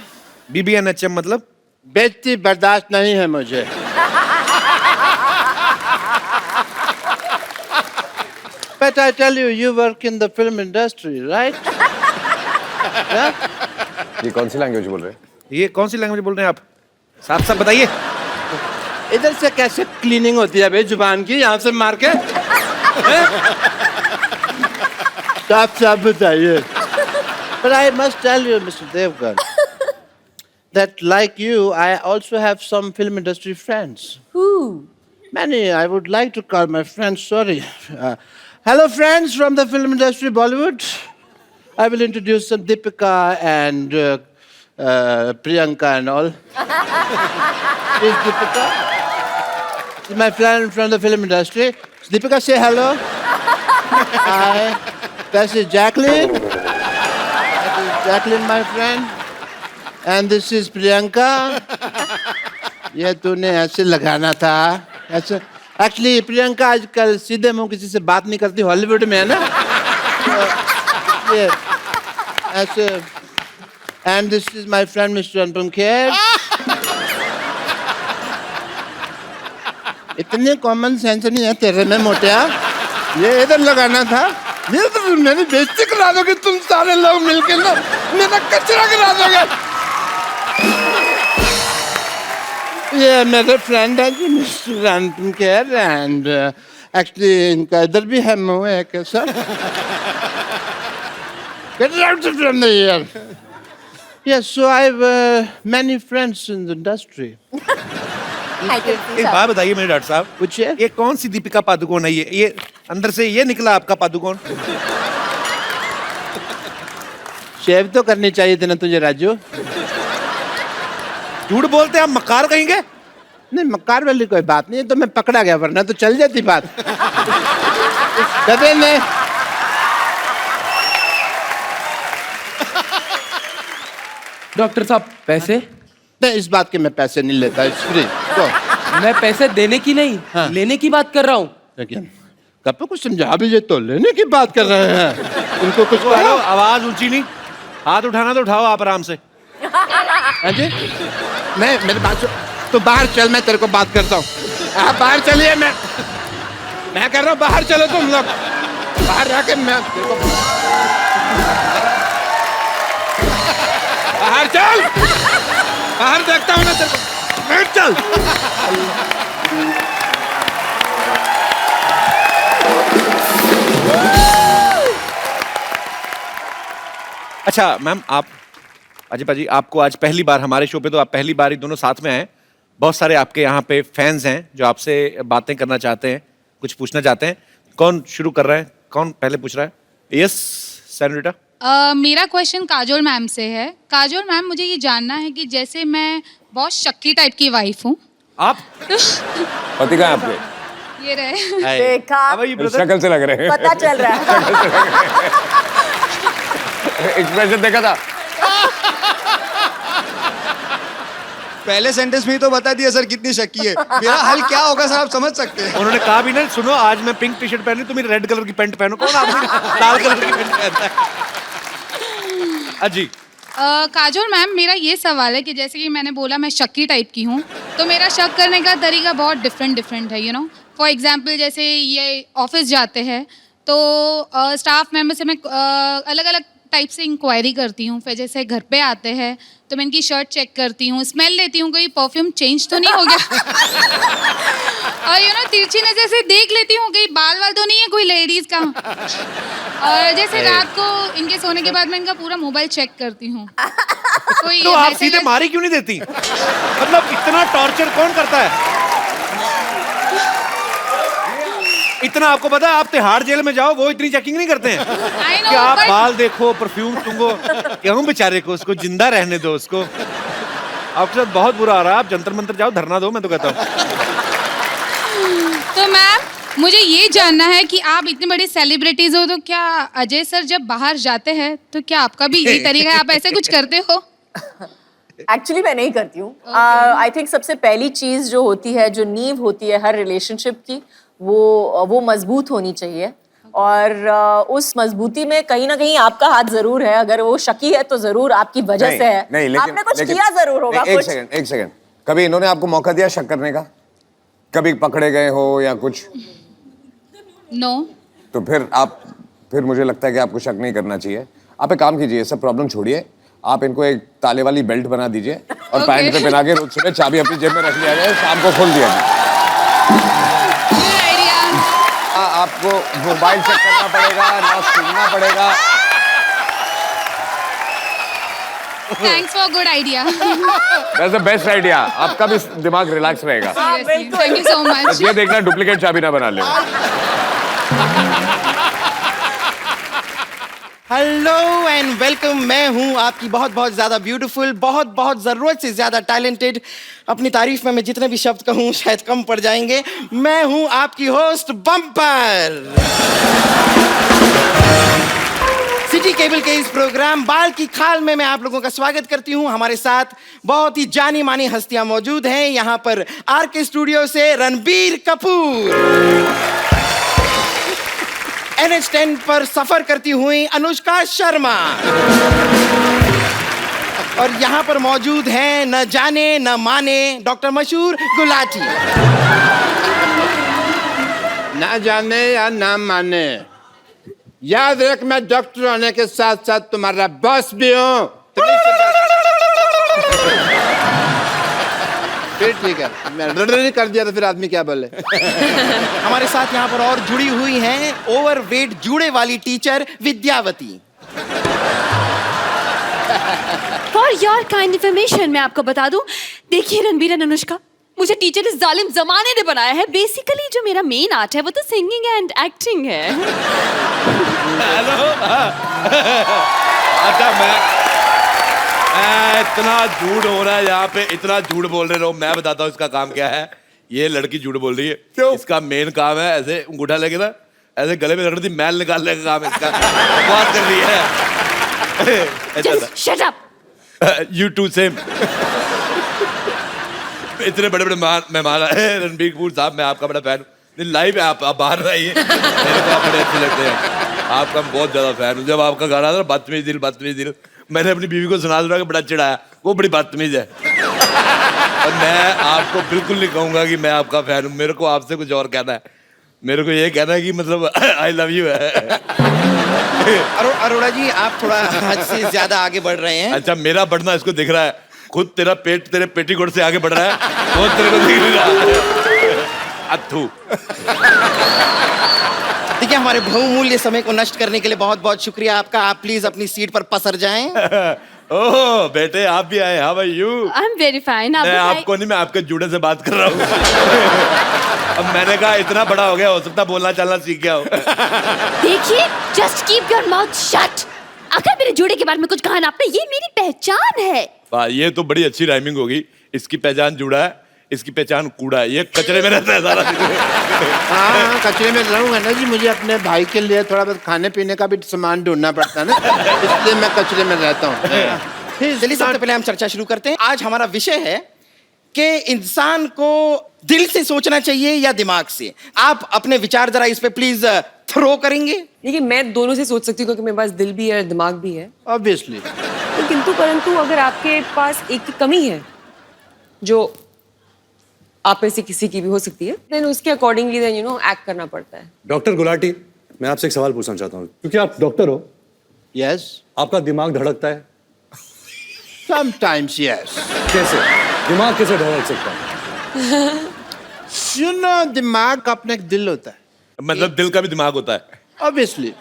[SPEAKER 1] बीबी एनएचएम मतलब?
[SPEAKER 9] बेइज्जती बर्दाश्त नहीं है मुझे। But I tell you, you work in the film industry, right? Yeah?
[SPEAKER 5] ये कौन सी लैंग्वेज बोल रहे हैं?
[SPEAKER 1] ये कौन सी लैंग्वेज बोल रहे हैं आप? साफ साफ बताइए।
[SPEAKER 9] इधर से कैसे क्लीनिंग होती है भाई जुबान की, यहाँ से मार के? साफ साफ बताइए। But I must tell you, Mr. Devgan, that like you, I also have some film industry friends.
[SPEAKER 4] Who?
[SPEAKER 9] Many. I would like to call my friends. Sorry. Hello, friends from the film industry, Bollywood. I will introduce some Deepika and Priyanka and all. Is Deepika? She's my friend from the film industry. Deepika, say hello. Hi. This is Jacqueline. That is Jacqueline, my friend. And this is Priyanka. ये तूने ऐसे लगाना था, ऐसे। Actually Priyanka आजकल सीधे मुंह किसी से बात नहीं करती, हॉलीवुड में है ना, तो ये ऐसे। And this is my friend mister Anupam Kher. इतने कॉमन सेंस नहीं है तेरे में मोटिया, ये इधर लगाना था। ये तो मेरी बेइज्जती करा दोगे तुम सारे लोग मिलकर ना, मेरा कचरा करा दोगे। ये मेरे फ्रेंड है जी mister Anupam Kher, and actually इनका इधर भी है मुंह है कैसा। Get out from the here. Yes, so I have many friends in the industry.
[SPEAKER 4] I can see
[SPEAKER 1] एक
[SPEAKER 4] that.
[SPEAKER 1] बात बताइए मेरे डॉक्टर साहब,
[SPEAKER 9] पूछिए।
[SPEAKER 1] ये कौन सी दीपिका पादुकोण है? ये अंदर से ये निकला आपका पादुकोण?
[SPEAKER 9] शेव तो करनी चाहिए थी ना तुझे राजू।
[SPEAKER 1] झूठ बोलते हैं आप, मक्कार कहेंगे?
[SPEAKER 9] नहीं, मक्कार वाली कोई बात नहीं है, तो मैं पकड़ा गया, वरना तो चल जाती बात। गधे ने
[SPEAKER 7] डॉक्टर साहब पैसे?
[SPEAKER 9] नहीं, इस बात के मैं पैसे नहीं लेता, इट्स फ्री। तो
[SPEAKER 7] मैं पैसे देने की नहीं, लेने की बात कर रहा हूँ।
[SPEAKER 9] लेकिन कब कुछ समझा भी तो लेने की बात कर रहे हैं, उनको कुछ
[SPEAKER 1] हेलो,
[SPEAKER 9] कहो।
[SPEAKER 1] आवाज ऊंची नहीं, हाथ उठाना तो उठाओ आप आराम से।
[SPEAKER 9] हाँ जी, मैं मेरी बात सुन, तो बाहर चल, मैं तेरे को बात करता हूँ। आप बाहर चलिए, मैं कर रहा हूँ, बाहर चलो तुम लोग, बाहर जाके मैं तेरे को बाहर चल, बाहर देखता हूँ ना तेरे को, बैठ चल।
[SPEAKER 1] अच्छा मैम, आप अजय पाजी, आपको आज पहली बार हमारे शो पे, तो आप पहली बार ही दोनों साथ में आए। बहुत सारे आपके यहाँ पे फैंस हैं जो आपसे बातें करना चाहते हैं, कुछ पूछना चाहते हैं। कौन शुरू कर रहा है, कौन पहले पूछ रहा है? Yes senorita.
[SPEAKER 11] मेरा क्वेश्चन काजोल मैम से है। काजोल मैम, मुझे ये जानना है कि जैसे मैं बहुत शक्की टाइप की वाइफ हूँ।
[SPEAKER 1] आप
[SPEAKER 5] पति कहाँ है आपके?
[SPEAKER 11] ये रहे।
[SPEAKER 4] देखा,
[SPEAKER 5] शक्ल से लग रहे हैं।
[SPEAKER 4] पता चल रहा है।
[SPEAKER 5] एक्सप्रेशन देखा था।
[SPEAKER 6] पहले सेंटेंस में ही तो बता दिया सर कितनी शक्की है। मेरा हल क्या होगा सर, आप समझ सकते हैं।
[SPEAKER 1] उन्होंने कहा भी ना, सुनो आज मैं पिंक टी शर्ट पहनी, तुम रेड कलर की पैंट पहनो। कौन आदमी लाल कलर की पैंट पहनता है? अजी।
[SPEAKER 11] काजोल मैम, मेरा ये सवाल है कि जैसे कि मैंने बोला मैं शक्की टाइप की हूँ, तो मेरा शक करने का तरीका बहुत डिफरेंट है, यू नो। फॉर एग्जाम्पल, जैसे ये ऑफिस जाते हैं तो स्टाफ मेंबर से मैं अलग अलग टाइप से इंक्वायरी करती हूँ। फिर जैसे घर पे आते हैं तो मैं इनकी शर्ट चेक करती हूँ, स्मेल लेती हूँ, कोई परफ्यूम चेंज तो नहीं हो गया। और यू नो, तिरछी नजर से देख लेती हूँ कहीं बाल वाल तो नहीं है कोई लेडीज का। और जैसे रात को इनके सोने के बाद मैं इनका पूरा मोबाइल चेक करती हूँ। कोई
[SPEAKER 1] तो आप सीधे मारी क्यों नहीं देती? मतलब इतना टॉर्चर कौन करता है? इतना आपको पता है, आप तिहाड़ जेल में जाओ, वो इतनी चेकिंग नहीं करते हैं कि आप बाल देखो, परफ्यूम सूंघो। क्यों बेचारे को, उसको जिंदा रहने दो उसको। आपके साथ बहुत बुरा आ रहा है, आप जंतर मंतर जाओ, धरना दो, मैं तो कहता हूँ।
[SPEAKER 11] तो मैम, मुझे ये जानना है कि आप इतनी बड़ी सेलिब्रिटीज हो, तो क्या अजय सर जब बाहर जाते हैं तो क्या आपका भी यही तरीका है, आप ऐसे कुछ करते हो?
[SPEAKER 4] एक्चुअली मैं नहीं करती हूँ। आई थिंक सबसे पहली चीज जो होती है, जो नींव होती है हर रिलेशनशिप की, वो मजबूत होनी चाहिए। और उस मजबूती में कहीं ना कहीं आपका हाथ जरूर है। अगर वो शकी है तो जरूर आपकी वजह से है।
[SPEAKER 5] नहीं,
[SPEAKER 4] आपने कुछ किया जरूर होगा।
[SPEAKER 5] एक सेकंड, कभी इन्होंने आपको मौका दिया शक करने का? कभी पकड़े गए हो या कुछ?
[SPEAKER 11] नो।
[SPEAKER 5] तो फिर मुझे लगता है कि आपको शक नहीं करना चाहिए। आप एक काम कीजिए, सब प्रॉब्लम छोड़िए, आप इनको एक ताले वाली बेल्ट बना दीजिए और पैंट पे पहना के रोज सुबह चाबी अपनी जेब में रख लिया जाए, शाम को खोल दिया जाए। आपको मोबाइल चेक करना पड़ेगा ना, सुनना पड़ेगा।
[SPEAKER 11] Thanks for good idea.
[SPEAKER 5] That's the best idea. आपका भी दिमाग रिलैक्स रहेगा।
[SPEAKER 11] Thank you so much.
[SPEAKER 5] ये देखना डुप्लीकेट चाबी ना बना ले।
[SPEAKER 3] Hello and welcome. मैं हूं आपकी बहुत बहुत ज्यादा ब्यूटीफुल, बहुत बहुत जरूरत से ज्यादा टैलेंटेड। अपनी तारीफ में मैं जितने भी शब्द कहूं शायद कम पड़ जाएंगे। मैं हूं आपकी होस्ट बम्पर। सिटी केबल के इस प्रोग्राम बाल की खाल में मैं आप लोगों का स्वागत करती हूं। हमारे साथ बहुत ही जानी मानी हस्तियां मौजूद हैं। यहाँ पर आरके स्टूडियो से रणबीर कपूर, NH10 पर सफर करती हुई अनुष्का शर्मा, और यहाँ पर मौजूद हैं न जाने न माने डॉक्टर मशहूर गुलाटी।
[SPEAKER 9] ना जाने या ना माने, याद रख मैं डॉक्टर होने के साथ साथ तुम्हारा बॉस भी हूँ। फिर ठीक है, मैं कर दिया तो फिर आदमी क्या बोले।
[SPEAKER 3] हमारे साथ यहाँ पर और जुड़ी हुई हैं ओवरवेट जूड़े वाली teacher Vidyavati.
[SPEAKER 8] For your kind information मैं आपको बता दूं, देखिए रणबीर एंड अनुष्का, मुझे टीचर इस जालिम जमाने ने बनाया है। बेसिकली जो मेरा मेन आर्ट है वो तो सिंगिंग एंड एक्टिंग है।
[SPEAKER 1] हेलो। अच्छा, मैं इतना झूठ हो रहा है यहाँ पे, इतना झूठ बोल रहे हो। मैं बताता हूँ इसका काम क्या है। ये लड़की झूठ बोल रही है। क्यों? इसका मेन काम है ऐसे अंगूठा लेके ना ऐसे गले में रख दी, मैल निकालने का काम इसका। बात कर रही है।
[SPEAKER 8] Shut up.
[SPEAKER 1] You too same. इतने बड़े बड़े मेहमान आए रणबीर कपूर साहब, मैं आपका बड़ा फैन हूँ। नहीं लाइव है, आप बाहर रहिए, मेरे को आप बड़े अच्छे लगते हैं, आपका मैं बहुत ज्यादा फैन हूँ। जब आपका गाना था बदतमीज दिल, मैंने अपनी बीवी को सुना कि बड़ा चिढ़ाया, वो बड़ी बदतमीज है। और मैं आपको बिल्कुल नहीं कहूंगा कि मैं आपका फैन हूँ, मेरे को आपसे कुछ और कहना है, मेरे को ये कहना है कि मतलब आई लव यू है।
[SPEAKER 3] अरोड़ा जी आप थोड़ा हद से ज्यादा आगे बढ़ रहे हैं।
[SPEAKER 1] अच्छा मेरा बढ़ना इसको दिख रहा है, खुद तेरा पेट तेरे पेटीकोट से आगे बढ़ रहा है, वो तेरे को दिख नहीं रहा। अथू।
[SPEAKER 3] देखिए हमारे बहुमूल्य समय को नष्ट करने के लिए बहुत बहुत शुक्रिया आपका। आप प्लीज अपनी सीट पर पसर जाएं।
[SPEAKER 1] ओह बेटे आप भी आए, how are you?
[SPEAKER 8] I am very fine.
[SPEAKER 1] मैं आपको नहीं, मैं आपके जूड़े से बात कर रहा हूँ। अब मैंने कहा इतना बड़ा हो गया, हो सकता बोलना चलना सीख गया हो।
[SPEAKER 8] देखिए, just keep your mouth shut. अगर मेरे जूड़े के बारे में कुछ कहा ना आपने, ये मेरी पहचान है।
[SPEAKER 1] वाह ये तो बड़ी अच्छी राइमिंग होगी। इसकी पहचान जूड़ा है, इसकी पहचान कूड़ा है, ये कचरे में रहता है सारा।
[SPEAKER 9] हाँ कचरे में रहूंगा ना जी, मुझे अपने भाई के लिए थोड़ा बहुत खाने पीने का भी सामान ढूंढना पड़ता है ना, इसलिए मैं कचरे में रहता हूँ।
[SPEAKER 3] चलिए सबसे पहले हम चर्चा शुरू करते हैं। आज हमारा विषय है कि इंसान को दिल से सोचना चाहिए या दिमाग से। आप अपने विचार जरा इस पे प्लीज थ्रो करेंगे।
[SPEAKER 12] देखिए मैं दोनों से सोच सकती हूँ क्योंकि मेरे पास दिल भी है दिमाग भी है
[SPEAKER 9] ऑब्वियसली।
[SPEAKER 12] तो किंतु परंतु अगर आपके पास एक कमी है जो आप में से किसी की भी हो सकती है, देन उसके अकॉर्डिंगली देन एक्ट करना पड़ता है।
[SPEAKER 13] डॉक्टर गुलाटी, मैं आपसे एक सवाल पूछना चाहता हूँ, क्योंकि आप डॉक्टर हो।
[SPEAKER 9] यस।
[SPEAKER 13] आपका दिमाग धड़कता है?
[SPEAKER 9] Sometimes yes.
[SPEAKER 13] कैसे दिमाग कैसे धड़क सकता है?
[SPEAKER 9] यू नो दिमाग का अपना एक दिल होता है।
[SPEAKER 1] मतलब दिल का भी दिमाग होता है?
[SPEAKER 9] ऑब्वियसली।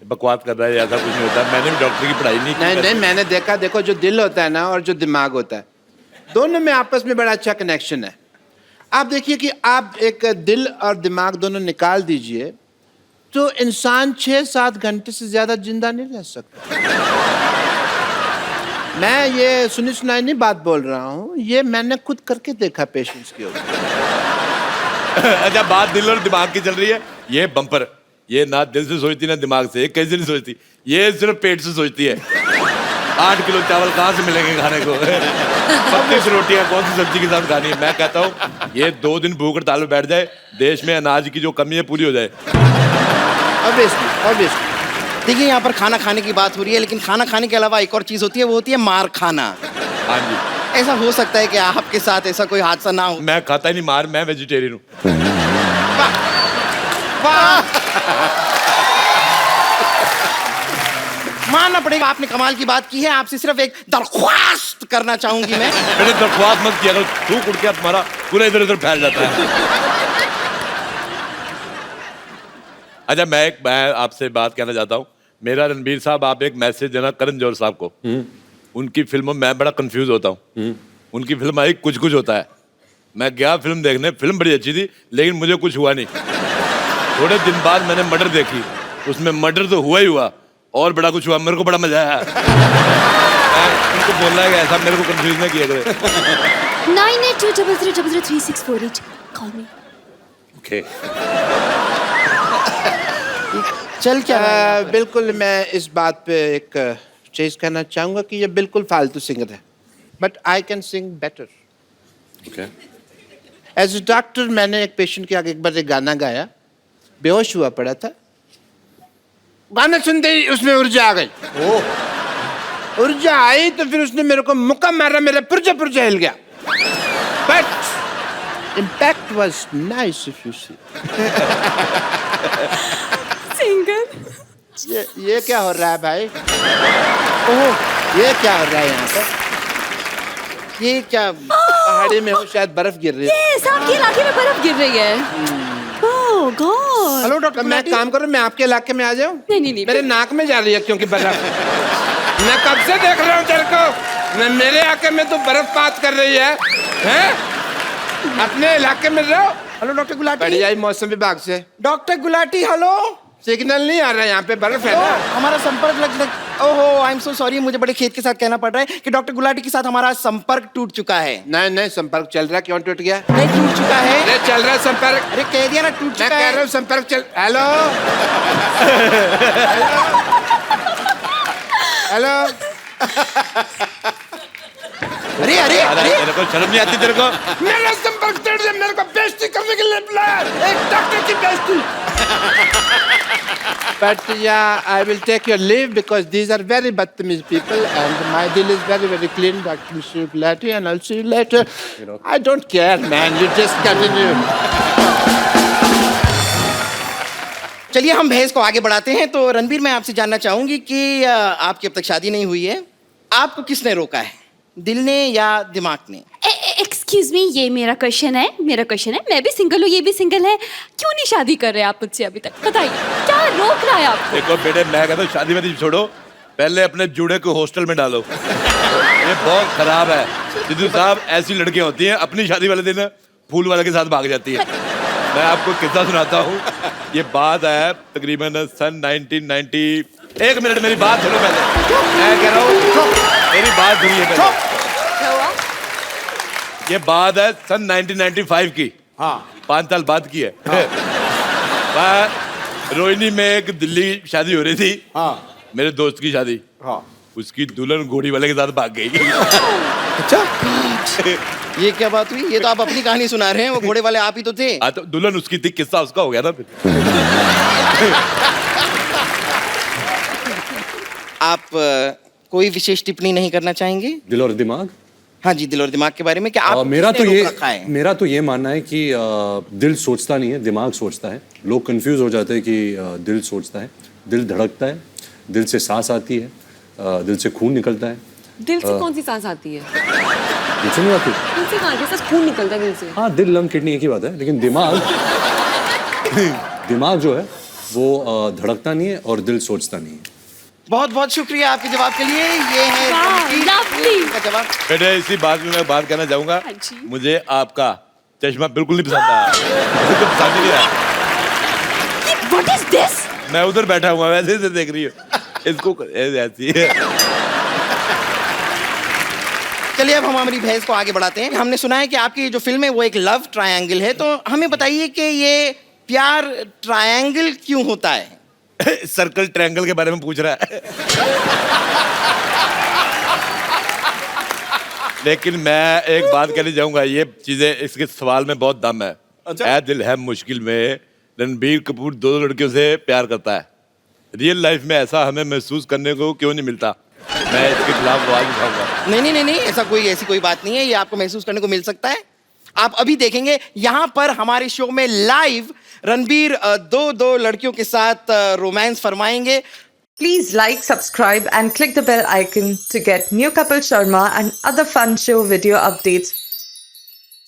[SPEAKER 1] बकवास कर रहा है, ऐसा कुछ नहीं होता। मैंने भी डॉक्टर की पढ़ाई नहीं की।
[SPEAKER 9] नहीं मैंने देखा, देखो जो दिल होता है ना और जो दिमाग होता है, दोनों में आपस में बड़ा अच्छा कनेक्शन है। आप देखिए कि आप एक दिल और दिमाग दोनों निकाल दीजिए तो इंसान 6-7 घंटे से ज्यादा जिंदा नहीं रह सकता। मैं ये सुनी सुनाई नहीं बात बोल रहा हूँ, ये मैंने खुद करके देखा पेशेंट्स के ऊपर।
[SPEAKER 1] अच्छा बात दिल और दिमाग की चल रही है, ये बम्पर, ये ना दिल से सोचती ना दिमाग से, कैसे नहीं सोचती, ये सिर्फ पेट से सोचती है। 8 किलो चावल कहाँ से मिलेंगे खाने को? 32 रोटियां कौन सी सब्जी के साथ खानी है? मैं कहता हूँ ये 2 दिन भूख हड़ताल में बैठ जाए, देश में अनाज की जो कमी है पूरी हो जाए।
[SPEAKER 9] ऑब्वियसली।
[SPEAKER 3] देखिए यहाँ पर खाना खाने की बात हो रही है, लेकिन खाना खाने के अलावा एक और चीज होती है, वो होती है मार खाना।
[SPEAKER 1] हाँ जी।
[SPEAKER 3] ऐसा हो सकता है कि आपके साथ ऐसा कोई हादसा ना हो?
[SPEAKER 1] मैं खाता ही नहीं मार, मैं वेजिटेरियन हूँ।
[SPEAKER 3] मानना पड़ेगा आपने कमाल की बात की है। आपसे सिर्फ एक दरख्वास्त करना चाहूंगी मैं।
[SPEAKER 1] मैंने दरख्वास्त मत किया, थूक उड़ के तुम्हारा पूरा इधर उधर फैल जाता है। अच्छा मैं आपसे बात कहना चाहता हूँ, मेरा रणबीर साहब आप एक मैसेज देना करण जौहर साहब को। उनकी फिल्मों में मैं बड़ा कंफ्यूज होता हूँ। उनकी फिल्म आई कुछ कुछ होता है, मैं गया फिल्म देखने, फिल्म बड़ी अच्छी थी लेकिन मुझे कुछ हुआ नहीं। थोड़े दिन बाद मैंने मर्डर देखी, उसमें मर्डर तो हुआ ही हुआ और बड़ा कुछ हुआ, मेरे को बड़ा मजा आया। उनको बोलना है कि ऐसा मेरे को कंफ्यूज ना किया करे।
[SPEAKER 8] 9823333648 कॉल मी।
[SPEAKER 1] ओके
[SPEAKER 3] चल क्या रहा है?
[SPEAKER 9] बिल्कुल मैं इस बात पे एक चीज कहना चाहूंगा कि ये बिल्कुल फालतू सिंगर है, but I can sing better.
[SPEAKER 1] Okay.
[SPEAKER 9] As a doctor मैंने एक पेशेंट के आगे एक बार एक गाना गाया, बेहोश हुआ पड़ा था, गाना सुनते ही उसमें ऊर्जा आ गई। ऊर्जा आई तो फिर उसने मेरे को मुक्का मारा, मेरा पुर्जा पुर्जा हिल गया। But impact was nice if you see.
[SPEAKER 8] Singer
[SPEAKER 9] ये क्या हो रहा है भाई? ओह ये क्या हो रहा है यहाँ पर? ये क्या पहाड़ी में हो, शायद बर्फ गिर रही है।
[SPEAKER 8] यस, आपके इलाके में बर्फ गिर रही है। ओह गॉड।
[SPEAKER 9] हेलो डॉक्टर, मैं काम करूं, मैं आपके इलाके में आ जाऊं?
[SPEAKER 8] नहीं
[SPEAKER 9] मेरे नाक में जा रही है क्योंकि बर्फ। मैं कब से देख रहा हूँ तेरे को, मैं मेरे इलाके में तो बर्फपात कर रही है, हैं? अपने इलाके में रहो।
[SPEAKER 3] Hello doctor Gulati.
[SPEAKER 9] बढ़िया ही मौसम विभाग से।
[SPEAKER 3] Doctor Gulati hello.
[SPEAKER 9] सिग्नल नहीं आ रहा है, यहाँ पे बर्फ है ना।
[SPEAKER 3] हमारा संपर्क लग ओहो आई एम सो सॉरी, मुझे बड़े खेद के साथ कहना पड़ रहा है कि डॉक्टर गुलाटी के साथ हमारा संपर्क टूट चुका है।
[SPEAKER 9] नहीं संपर्क चल रहा है। क्यों टूट गया?
[SPEAKER 3] नहीं टूट चुका है।
[SPEAKER 9] अरे चल रहा है संपर्क।
[SPEAKER 3] अरे कह दिया ना टूट चुका है।
[SPEAKER 9] मैं कह रहा हूँ संपर्क चल। हेलो हेलो
[SPEAKER 3] अरे अरे अरे
[SPEAKER 1] तेरे को शर्म नहीं आती तेरे को?
[SPEAKER 9] मेरे संपर्क से मेरे को बेइज्जती करने के लिए बुलाया, एक डॉक्टर की बेइज्जती। But yeah, I will take your leave because these are very badtamiz people and my deal is very, very clean, Dr. Mr. Gulati, and I'll see you later. I don't care, man. You just continue.
[SPEAKER 3] चलिए हम बहस को आगे बढ़ाते हैं। तो रणबीर, मैं आपसे जानना चाहूंगी कि आपकी अब तक शादी नहीं हुई है, आपको किसने रोका है, दिल ने या दिमाग ने?
[SPEAKER 8] एक्सक्यूज मी, ये मेरा क्वेश्चन है, मैं भी सिंगल हूँ, ये भी सिंगल है, क्यों नहीं शादी कर रहे आप मुझसे अभी तक? बताइए क्या रोक रहा है आपको?
[SPEAKER 1] देखो बेटे, मैं कहता हूँ शादी वादी छोड़ो, पहले अपने जूड़े को हॉस्टल में डालो। ये बहुत खराब है सिद्धू साहब। ऐसी लड़कियां होती हैं अपनी शादी वाले दिन फूल वाले के साथ भाग जाती है। मैं आपको किस्सा सुनाता हूँ। ये बात है तकरीबन सन 1990। एक मिनट मेरी बात सुनो पहले, मैं कह रहा हूँ मेरी बात सुनिए पहले। ये बात है सन 1995 की। हाँ, 5 साल बाद की है। हाँ। रोहिणी में एक दिल्ली शादी हो रही थी। हाँ। मेरे दोस्त की शादी। हाँ। उसकी दुल्हन घोड़ी वाले के साथ भाग गई।
[SPEAKER 3] अच्छा, ये क्या बात हुई? ये तो आप अपनी कहानी सुना रहे हैं, वो घोड़े वाले आप ही तो थे।
[SPEAKER 1] हाँ, तो दुल्हन उसकी थी, किस्सा उसका हो गया ना फिर।
[SPEAKER 3] आप कोई विशेष टिप्पणी नहीं करना चाहेंगे?
[SPEAKER 13] दिल और दिमाग?
[SPEAKER 3] हाँ जी, दिल और दिमाग के बारे में क्या आप
[SPEAKER 13] मेरा तो ये मानना है कि दिल सोचता नहीं है, दिमाग सोचता है। लोग कंफ्यूज हो जाते हैं कि दिल सोचता है, दिल धड़कता है, दिल से सांस आती है, दिल से खून निकलता है।
[SPEAKER 12] दिल से कौन सी सांस आती है?
[SPEAKER 13] दिल से नहीं आती?
[SPEAKER 12] दिल से कहाँ? जैसा खून निकलता है दिल से।
[SPEAKER 13] हाँ, दिल, लंग, किडनी एक ही बात है, लेकिन दिमाग जो है वो धड़कता नहीं है और दिल सोचता नहीं है।
[SPEAKER 3] बहुत बहुत शुक्रिया आपके जवाब के लिए। ये है का जवाब।
[SPEAKER 1] बेटे, इसी बात में मैं बात करना चाहूंगा। मुझे आपका चश्मा बिल्कुल नहीं पसंद आया। पसंद नहीं आया।
[SPEAKER 8] What is this?
[SPEAKER 1] मैं उधर बैठा हुआ वैसे से देख रही हूँ इसको, ऐसी है।
[SPEAKER 3] चलिए अब हम हमारी बहस को आगे बढ़ाते हैं। हमने सुना है कि आपकी जो फिल्म है वो एक लव ट्रायंगल है, तो हमें बताइए कि ये प्यार ट्रायंगल क्यों होता है?
[SPEAKER 1] सर्कल ट्रायंगल के बारे में पूछ रहा है। लेकिन मैं एक बात कहना चाहूंगा, ये चीजें इसके सवाल में बहुत दम है। अच्छा? दिल है मुश्किल में रणबीर कपूर 2 लड़कियों से प्यार करता है। रियल लाइफ में ऐसा हमें महसूस करने को क्यों नहीं मिलता? मैं इसके खिलाफ आवाज उठाऊंगा।
[SPEAKER 3] नहीं, ऐसी कोई बात नहीं है। ये आपको महसूस करने को मिल सकता है। आप अभी देखेंगे यहाँ पर हमारे शो में लाइव रणबीर दो लड़कियों के साथ romance फरमाएंगे।
[SPEAKER 14] Please like, subscribe and click the bell icon to get new Kapil Sharma and other fun show video updates